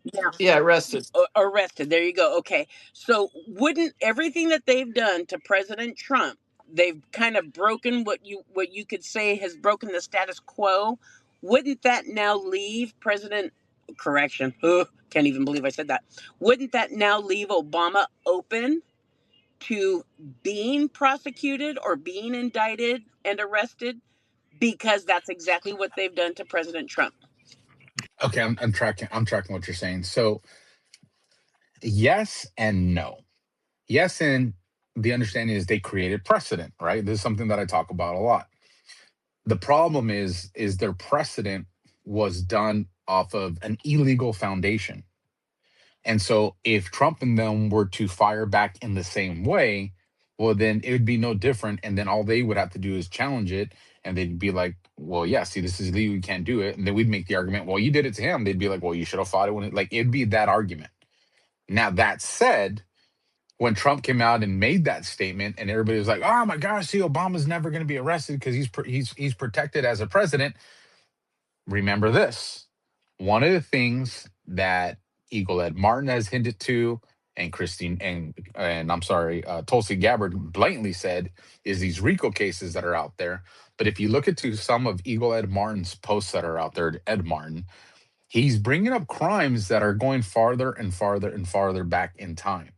[SPEAKER 7] Yeah.
[SPEAKER 2] Yeah, arrested.
[SPEAKER 7] Arrested. There you go. Okay. So wouldn't everything that they've done to President Trump, they've kind of broken what you could say has broken the status quo. Wouldn't that now leave President correction? Can't even believe I said that. Wouldn't that now leave Obama open to being prosecuted or being indicted and arrested? Because that's exactly what they've done to President Trump.
[SPEAKER 3] Okay, I'm tracking. I'm tracking what you're saying. So yes and no. Yes, and the understanding is they created precedent, right? This is something that I talk about a lot. The problem is their precedent was done off of an illegal foundation. And so if Trump and them were to fire back in the same way, well, then it would be no different. And then all they would have to do is challenge it. And they'd be like, well, yeah, see, this is illegal. You can't do it. And then we'd make the argument, well, you did it to him. They'd be like, well, you should have fought it when it, like, it'd be that argument. Now, that said, when Trump came out and made that statement and everybody was like, oh my gosh, see, Obama's never going to be arrested because he's protected as a president. Remember this. One of the things that Eagle Ed Martin has hinted to, and Christine and I'm sorry, Tulsi Gabbard blatantly said, is these RICO cases that are out there. But if you look into some of Eagle Ed Martin's posts that are out there, Ed Martin, he's bringing up crimes that are going farther and farther and farther back in time.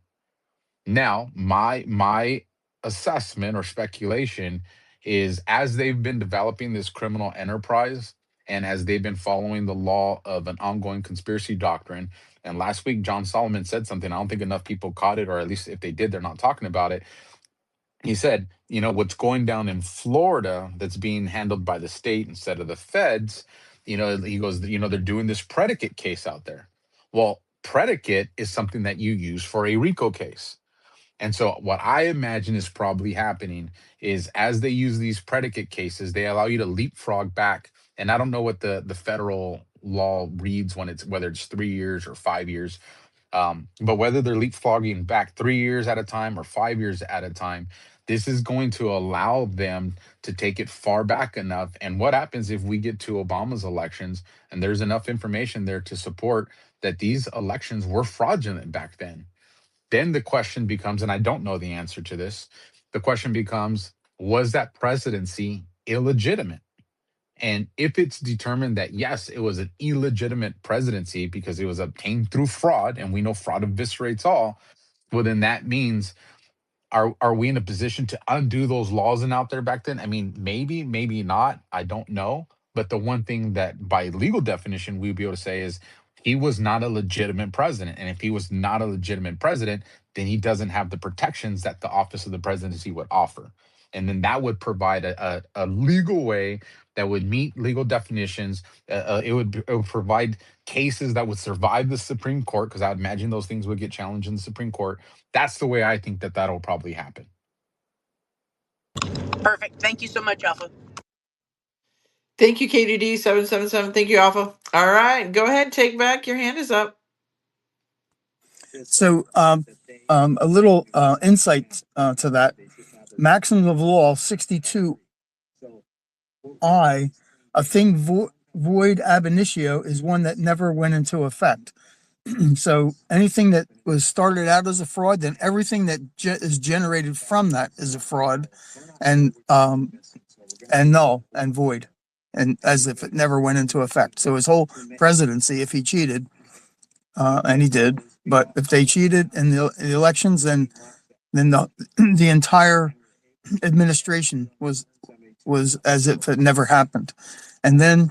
[SPEAKER 3] Now, my assessment or speculation is, as they've been developing this criminal enterprise and as they've been following the law of an ongoing conspiracy doctrine, and last week John Solomon said something, I don't think enough people caught it, or at least if they did, they're not talking about it. He said, you know, what's going down in Florida that's being handled by the state instead of the feds, you know, he goes, you know, they're doing this predicate case out there. Well, predicate is something that you use for a RICO case. And so what I imagine is probably happening is, as they use these predicate cases, they allow you to leapfrog back. And I don't know what the federal law reads when it's, whether it's 3 years or 5 years, but whether they're leapfrogging back 3 years at a time or 5 years at a time, this is going to allow them to take it far back enough. And what happens if we get to Obama's elections and there's enough information there to support that these elections were fraudulent back then? Then the question becomes, and I don't know the answer to this, the question becomes, was that presidency illegitimate? And if it's determined that, yes, it was an illegitimate presidency because it was obtained through fraud, and we know fraud eviscerates all, well, then that means, are we in a position to undo those laws and out there back then? I mean, maybe not. I don't know. But the one thing that by legal definition we'd be able to say is he was not a legitimate president. And if he was not a legitimate president, then he doesn't have the protections that the office of the presidency would offer. And then that would provide a legal way that would meet legal definitions. It would provide cases that would survive the Supreme Court, because I would imagine those things would get challenged in the Supreme Court. That's the way I think that that'll probably happen.
[SPEAKER 7] Perfect. Thank you so much, Alpha.
[SPEAKER 2] Thank you, KDD777. Thank you, Alpha. All right, go ahead. Take back. Your hand is up.
[SPEAKER 8] So, a little insight to that. Maximum of law 62I, a thing void ab initio is one that never went into effect. So anything that was started out as a fraud, then everything that is generated from that is a fraud, and null and void, and as if it never went into effect. So his whole presidency, if he cheated, and he did, but if they cheated in the elections, then the entire administration was was as if it never happened. And then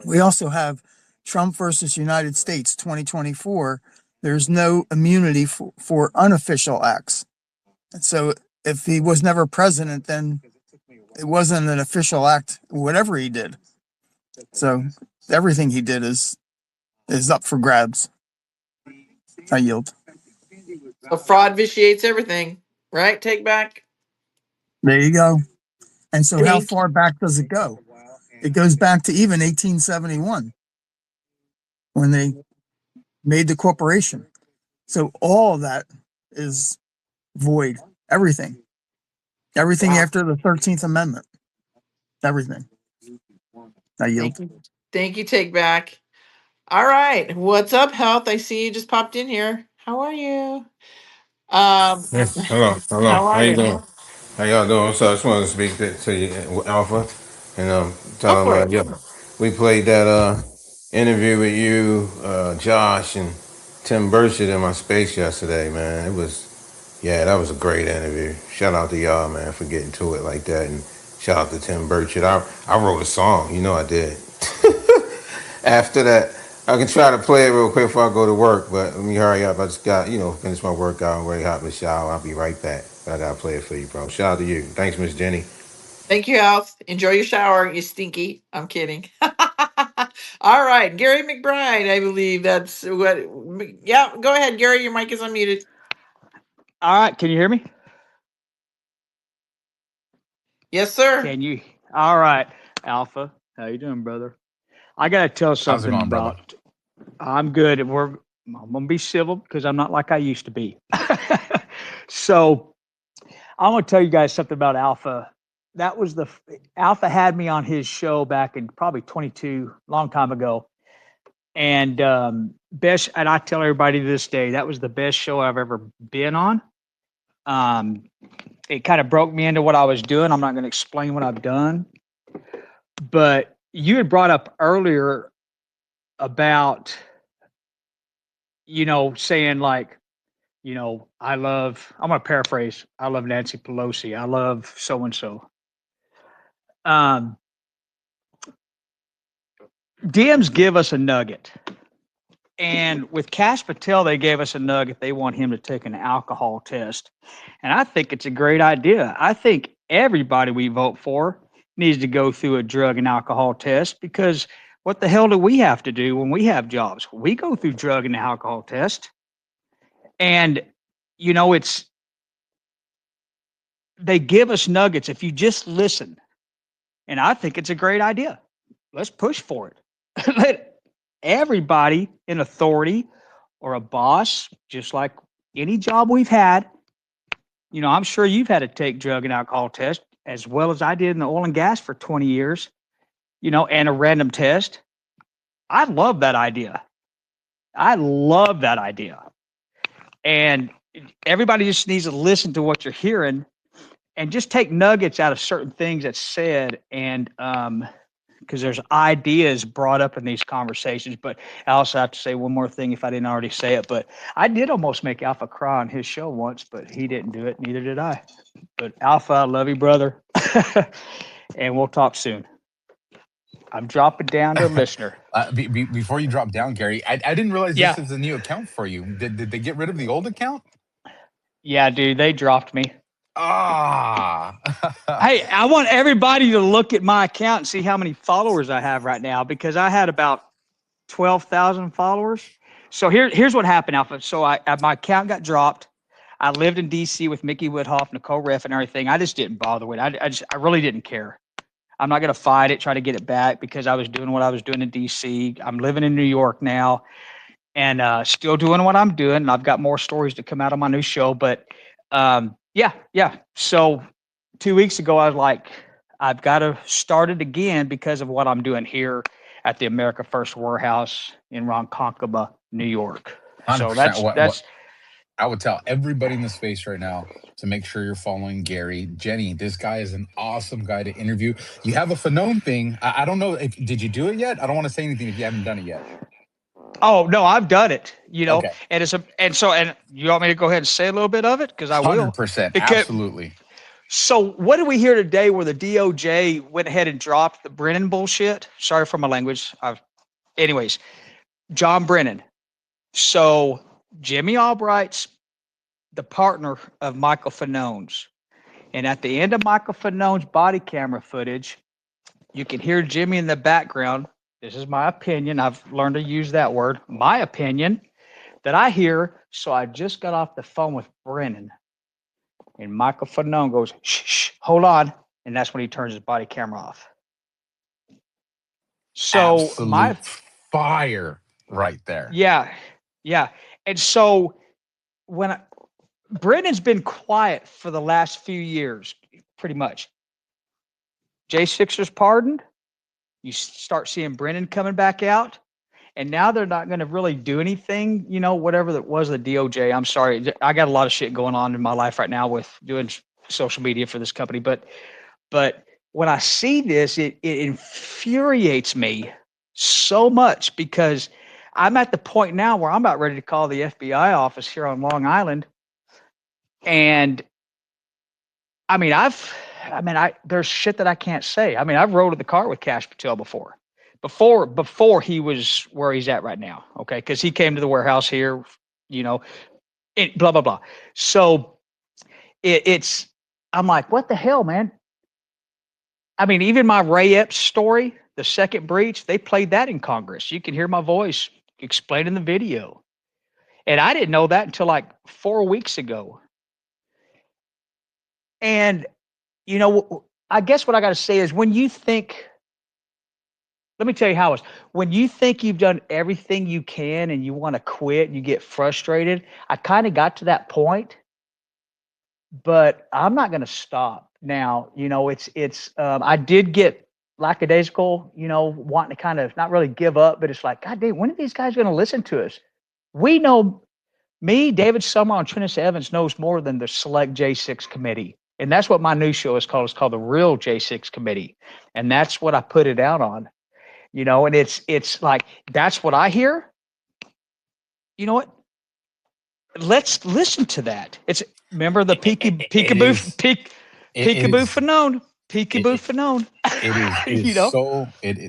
[SPEAKER 8] we also have Trump versus United States 2024. There's no immunity for unofficial acts. And so if he was never president, then it wasn't an official act, whatever he did. So everything he did is up for grabs. I yield.
[SPEAKER 2] So fraud vitiates everything, right? Take back.
[SPEAKER 8] There you go. And so how
[SPEAKER 2] Thank-
[SPEAKER 8] far back does it go? It goes back to even 1871 when they made the corporation. So all of that is void. Everything. Everything
[SPEAKER 2] Wow.
[SPEAKER 8] after the 13th Amendment. Everything. I yield.
[SPEAKER 2] Thank you, Take Back. All right. What's up, Health? I see you just popped in here. How are you?
[SPEAKER 9] Yes, hello.
[SPEAKER 2] How
[SPEAKER 9] How
[SPEAKER 2] are
[SPEAKER 9] you
[SPEAKER 2] you?
[SPEAKER 9] doing? How y'all doing? So I just wanted to speak to you, Alpha, and
[SPEAKER 2] Go
[SPEAKER 9] tell
[SPEAKER 2] for
[SPEAKER 9] them,
[SPEAKER 2] it.
[SPEAKER 9] yeah, we played that interview with you, Josh, and Tim Burchett in my space yesterday, man. That was a great interview. Shout out to y'all, man, for getting to it like that, and shout out to Tim Burchett. I wrote a song, I did. After that, I can try to play it real quick before I go to work, but let me hurry up. I just got, finish my workout and ready to hop in the shower. I'll be right back. I gotta play it for you, bro. Shout out to you. Thanks, Miss Jenny.
[SPEAKER 2] Thank you, Health. Enjoy your shower, you stinky. I'm kidding. All right. Gary McBride, I believe that's what. Yeah, go ahead, Gary. Your mic is unmuted.
[SPEAKER 10] All right, can you hear me?
[SPEAKER 2] Yes, sir.
[SPEAKER 10] Can you? All right, Alpha, how you doing, brother? I gotta tell
[SPEAKER 3] How's it
[SPEAKER 10] something
[SPEAKER 3] going, brother?
[SPEAKER 10] about. I'm good. I'm gonna be civil because I'm not like I used to be. So I'm gonna tell you guys something about Alpha. That was Alpha had me on his show back in probably 22, long time ago, and best. And I tell everybody to this day that was the best show I've ever been on. It kind of broke me into what I was doing. I'm not going to explain what I've done, but you had brought up earlier about, saying like, I'm going to paraphrase. I love Nancy Pelosi. I love so-and-so. DMs give us a nugget. And with Cash Patel, they gave us a nugget. They want him to take an alcohol test. And I think it's a great idea. I think everybody we vote for needs to go through a drug and alcohol test, because what the hell do we have to do when we have jobs? We go through drug and alcohol test. And, they give us nuggets if you just listen. And I think it's a great idea. Let's push for it. Let everybody in authority or a boss, just like any job we've had, I'm sure you've had to take drug and alcohol test as well as I did in the oil and gas for 20 years, and a random test. I love that idea. And everybody just needs to listen to what you're hearing and just take nuggets out of certain things that's said. And, because there's ideas brought up in these conversations. But I also have to say one more thing if I didn't already say it. But I did almost make Alpha cry on his show once, but he didn't do it. Neither did I. But Alpha, I love you, brother. And we'll talk soon. I'm dropping down to listener.
[SPEAKER 3] Before you drop down, Gary, I didn't realize
[SPEAKER 10] Yeah.
[SPEAKER 3] this is a new account for you. Did they get rid of the old account?
[SPEAKER 10] Yeah, dude, they dropped me.
[SPEAKER 3] Ah.
[SPEAKER 10] Hey, I want everybody to look at my account and see how many followers I have right now, because I had about 12,000 followers. So here's what happened, Alpha. So my account got dropped. I lived in DC with Mickey Woodhoff, Nicole Reff, and everything. I just didn't bother with it. I really didn't care. I'm not going to fight it, try to get it back, because I was doing what I was doing in DC. I'm living in New York now, and still doing what I'm doing. And I've got more stories to come out on my new show. But yeah. So 2 weeks ago, I was like, I've got to start it again because of what I'm doing here at the America First Warehouse in Ronkonkoma, New York. So
[SPEAKER 3] 100%.
[SPEAKER 10] that's
[SPEAKER 3] I would tell everybody in the space right now to make sure you're following Gary. Jenny, this guy is an awesome guy to interview. You have a Fanone thing. I don't know if did you do it yet? I don't want to say anything if you haven't done it yet.
[SPEAKER 10] Oh no, I've done it.
[SPEAKER 3] Okay.
[SPEAKER 10] And you want me to go ahead and say a little bit of it, because I will.
[SPEAKER 3] 100%.
[SPEAKER 10] Because
[SPEAKER 3] Absolutely.
[SPEAKER 10] So what did we hear today where the DOJ went ahead and dropped the Brennan bullshit? Sorry for my language. Anyways, John Brennan. So Jimmy Albright's the partner of Michael Fanone's. And at the end of Michael Fanone's body camera footage, you can hear Jimmy in the background. This is my opinion. I've learned to use that word. My opinion that I hear. So I just got off the phone with Brennan. And Michael Fanone goes, shh, hold on. And that's when he turns his body camera off. So
[SPEAKER 3] Absolute fire right there.
[SPEAKER 10] Yeah. And so when Brennan's been quiet for the last few years, pretty much. J6's pardoned. You start seeing Brennan coming back out. And now they're not going to really do anything, whatever that was the DOJ. I'm sorry. I got a lot of shit going on in my life right now with doing social media for this company. But when I see this, it infuriates me so much because I'm at the point now where I'm about ready to call the FBI office here on Long Island. And there's shit that I can't say. I've rode in the car with Cash Patel before he was where he's at right now. Okay. Cause he came to the warehouse here, blah, blah, blah. So I'm like, what the hell, man? Even my Ray Epps story, the second breach, they played that in Congress. You can hear my voice explaining the video. And I didn't know that until like 4 weeks ago. And, I guess what I got to say is let me tell you how it was. When you think you've done everything you can and you want to quit and you get frustrated, I kind of got to that point, but I'm not going to stop. Now, I did get lackadaisical, wanting to kind of not really give up, but it's like, God damn, when are these guys going to listen to us? We know, me, David Summer, and Trinus Evans knows more than the select J6 committee. And that's what my new show is called. It's called the Real J6 Committee. And that's what I put it out on, and it's like, that's what I hear. You know what? Let's listen to that. Remember the peekaboo Fanone. Peekaboo Fanone.
[SPEAKER 3] It is so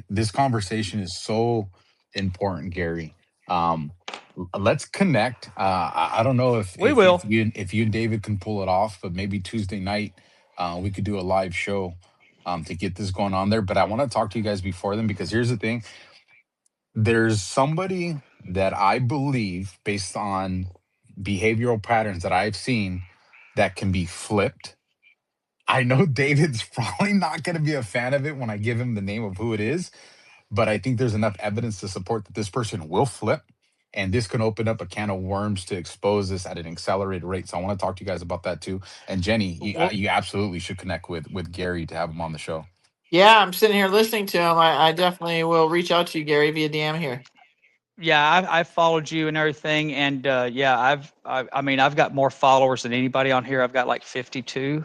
[SPEAKER 3] this conversation is so important, Gary. Let's connect. I don't know if you and David can pull it off, but maybe Tuesday night we could do a live show to get this going on there. But I want to talk to you guys before then, because here's the thing. There's somebody that I believe, based on behavioral patterns that I've seen, that can be flipped. I know David's probably not going to be a fan of it when I give him the name of who it is, but I think there's enough evidence to support that this person will flip, and this can open up a can of worms to expose this at an accelerated rate. So I want to talk to you guys about that too. And Jenny, you absolutely should connect with Gary to have him on the show.
[SPEAKER 2] Yeah, I'm sitting here listening to him. I definitely will reach out to you, Gary, via DM here.
[SPEAKER 10] Yeah, I followed you and everything, and I've got more followers than anybody on here. I've got like 52.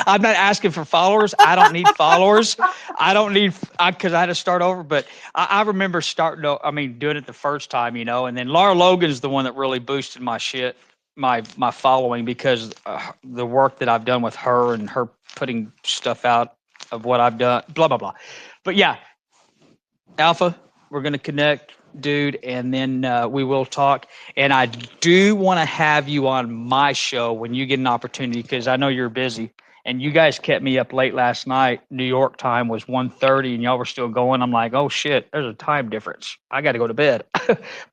[SPEAKER 10] I'm not asking for followers. I don't need followers. Because I had to start over. But I remember doing it the first time, and then Laura Logan's the one that really boosted my following, because the work that I've done with her and her putting stuff out of what I've done, blah, blah, blah. But yeah, Alpha, we're going to connect, dude, and then we will talk. And I do want to have you on my show when you get an opportunity, because I know you're busy. And you guys kept me up late last night. New York time was 1:30, and y'all were still going. I'm like, oh, shit, there's a time difference. I got to go to bed.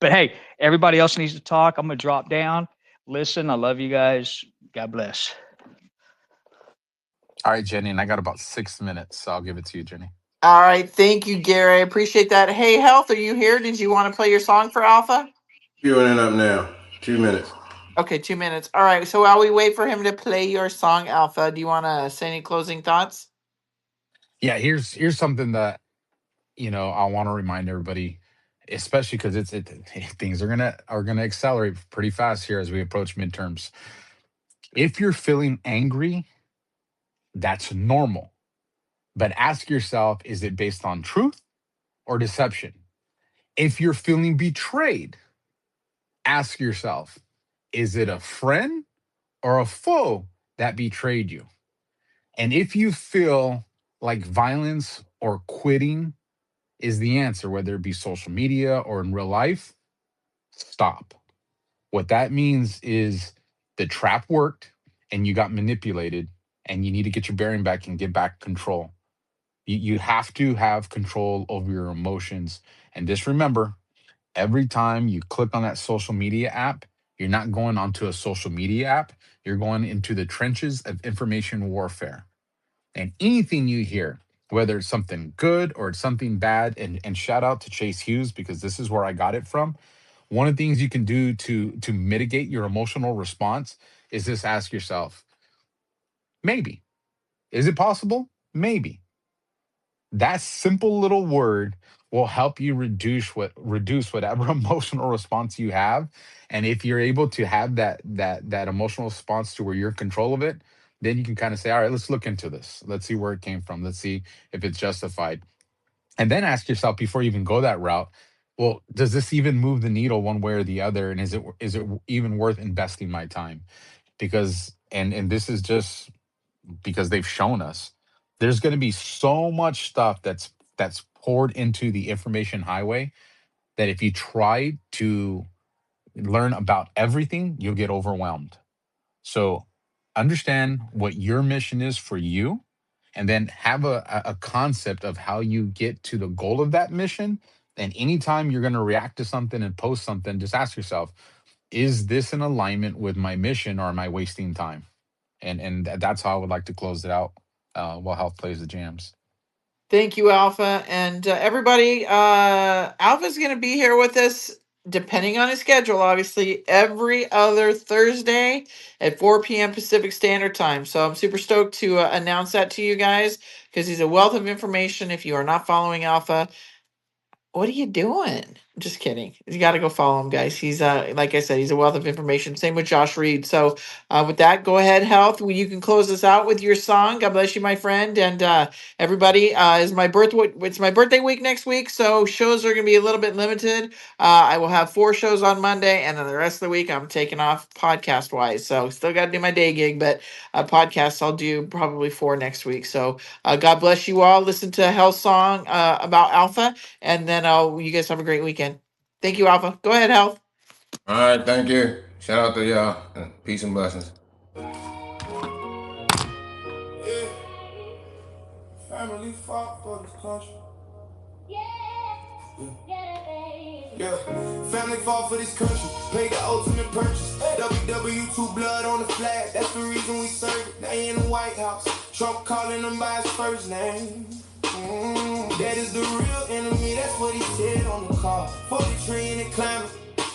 [SPEAKER 10] But, hey, everybody else needs to talk. I'm going to drop down. Listen, I love you guys. God bless.
[SPEAKER 3] All right, Jenny, and I got about 6 minutes, so I'll give it to you, Jenny.
[SPEAKER 2] All right. Thank you, Gary. I appreciate that. Hey, Health, are you here? Did you want to play your song for Alpha?
[SPEAKER 9] Queuing it up now. 2 minutes.
[SPEAKER 2] Okay, 2 minutes. All right. So while we wait for him to play your song, Alpha, do you want to say any closing thoughts?
[SPEAKER 3] Yeah, here's something that I want to remind everybody, especially because things are gonna accelerate pretty fast here as we approach midterms. If you're feeling angry, that's normal. But ask yourself, is it based on truth or deception? If you're feeling betrayed, ask yourself, is it a friend or a foe that betrayed you. And if you feel like violence or quitting is the answer, whether it be social media or in real life, stop. What that means is the trap worked and you got manipulated, and you need to get your bearing back and get back control. You have to have control over your emotions. And just remember, every time you click on that social media app, you're not going onto a social media app, you're going into the trenches of information warfare. And anything you hear, whether it's something good or it's something bad, and shout out to Chase Hughes, because this is where I got it from. One of the things you can do to mitigate your emotional response is just ask yourself, maybe. Is it possible? Maybe. That simple little word will help you reduce whatever emotional response you have. And if you're able to have that emotional response to where you're in control of it, then you can kind of say, all right, let's look into this. Let's see where it came from. Let's see if it's justified. And then ask yourself, before you even go that route, well, does this even move the needle one way or the other? And is it even worth investing my time? Because and this is just because they've shown us, there's going to be so much stuff that's poured into the information highway, that if you try to learn about everything, you'll get overwhelmed. So understand what your mission is for you, and then have a concept of how you get to the goal of that mission. And anytime you're going to react to something and post something, just ask yourself, is this in alignment with my mission, or am I wasting time? And that's how I would like to close it out, while Health plays the jams.
[SPEAKER 2] Thank you, Alpha. And everybody, Alpha's going to be here with us, depending on his schedule, obviously, every other Thursday at 4 p.m. Pacific Standard Time. So I'm super stoked to announce that to you guys, because he's a wealth of information. If you are not following Alpha, what are you doing? Just kidding. You got to go follow him, guys. He's like I said, he's a wealth of information. Same with Josh Reed. So with that, go ahead, Health. You can close us out with your song. God bless you, my friend. And everybody, is my birthday. It's my birthday week next week, so shows are going to be a little bit limited. I will have 4 shows on Monday, and then the rest of the week I'm taking off podcast wise. So still got to do my day gig, but podcasts I'll do probably 4 next week. So God bless you all. Listen to Health's song about Alpha, and then you guys have a great weekend. Thank you, Alpha. Go ahead, Health.
[SPEAKER 9] All right, thank you. Shout out to y'all. Peace and blessings.
[SPEAKER 11] Yeah. Family fought for this country. Yeah, family fought for this country, paid the ultimate purchase. WW2 blood on the flag, that's the reason we serve it. They in the White House, Trump calling them by his first name. That is the real enemy, that's what he said on the call. For the tree and the climate,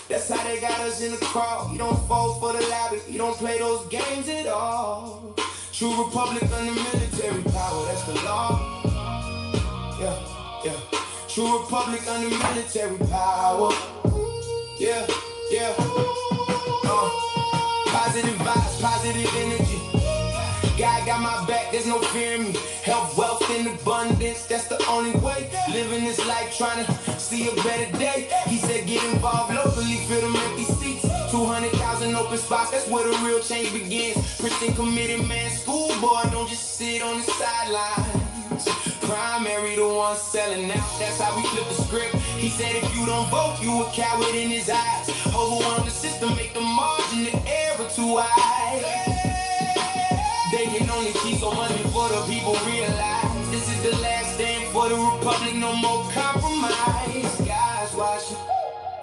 [SPEAKER 11] that's how they got us in the crowd. You don't fall for the lobby, you don't play those games at all. True republic under military power, that's the law. Yeah, yeah. True republic under military power. Yeah, yeah. Positive vibes, positive energy. God got my back, there's no fear in me. Health, wealth, and abundance, that's the only way. Living this life, trying to see a better day. He said get involved locally, fill them empty seats. 200,000 open spots, that's where the real change begins. Christian committed man, schoolboy, don't just sit on the sidelines. Primary, the one selling out, that's how we flip the script. He said if you don't vote, you a coward in his eyes. Overwhelm the system, make the margin, the error too high. They can only keep so much before the people realize this is the last stand for the republic, no more compromise. God's watching,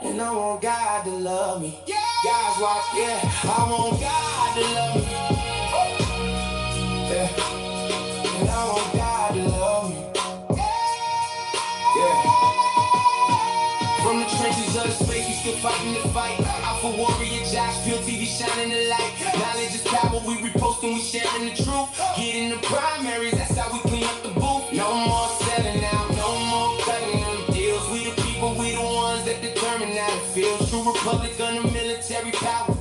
[SPEAKER 11] and I want God to love me. God's watching, yeah, I want God to love me. Yeah, and I want God to love me. Yeah. From the trenches of the space, we still fighting the fight. Alpha warrior, Josh, Peel TV shining the light. Knowledge is power, we reposting, we sharing the truth. Get in the primaries, that's how we clean up the booth. No more selling out, no more cutting them deals. We the people, we the ones that determine how it feels. True republic under military power,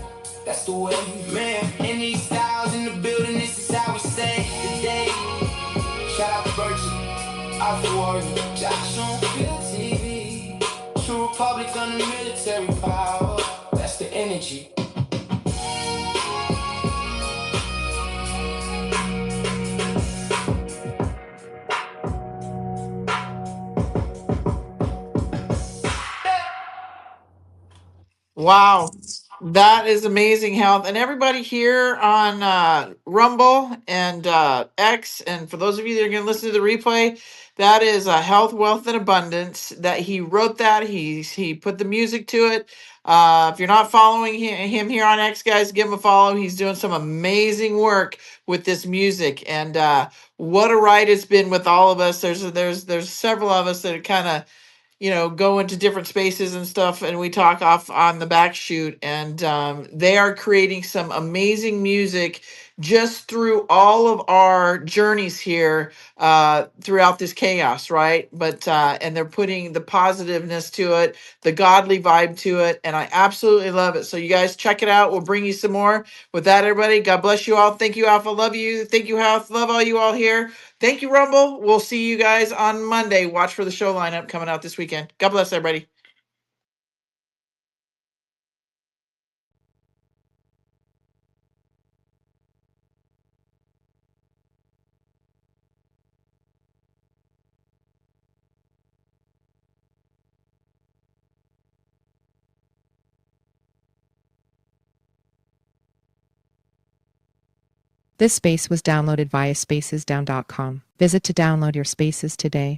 [SPEAKER 11] that's the way. Man, in these styles in the building, this is how we say today. Shout out to Virtue, Alpha warrior, Josh on Peel TV. True republic under military power, that's the energy.
[SPEAKER 2] Wow, that is amazing health. And everybody here on Rumble and X, and for those of you that are going to listen to the replay, that is Health, Wealth, and Abundance. That he wrote that. He put the music to it. If you're not following him here on X, guys, give him a follow. He's doing some amazing work with this music, and what a ride it's been with all of us. There's several of us that are kind of go into different spaces and stuff, and we talk off on the back shoot, and they are creating some amazing music just through all of our journeys here throughout this chaos, right? But and they're putting the positiveness to it, the godly vibe to it, and I absolutely love it. So you guys check it out. We'll bring you some more. With that, everybody, God bless you all. Thank you, Alpha. Love you. Thank you, Health. Love all you all here. Thank you, Rumble. We'll see you guys on Monday. Watch for the show lineup coming out this weekend. God bless everybody.
[SPEAKER 1] This space was downloaded via spacesdown.com. Visit to download your spaces today.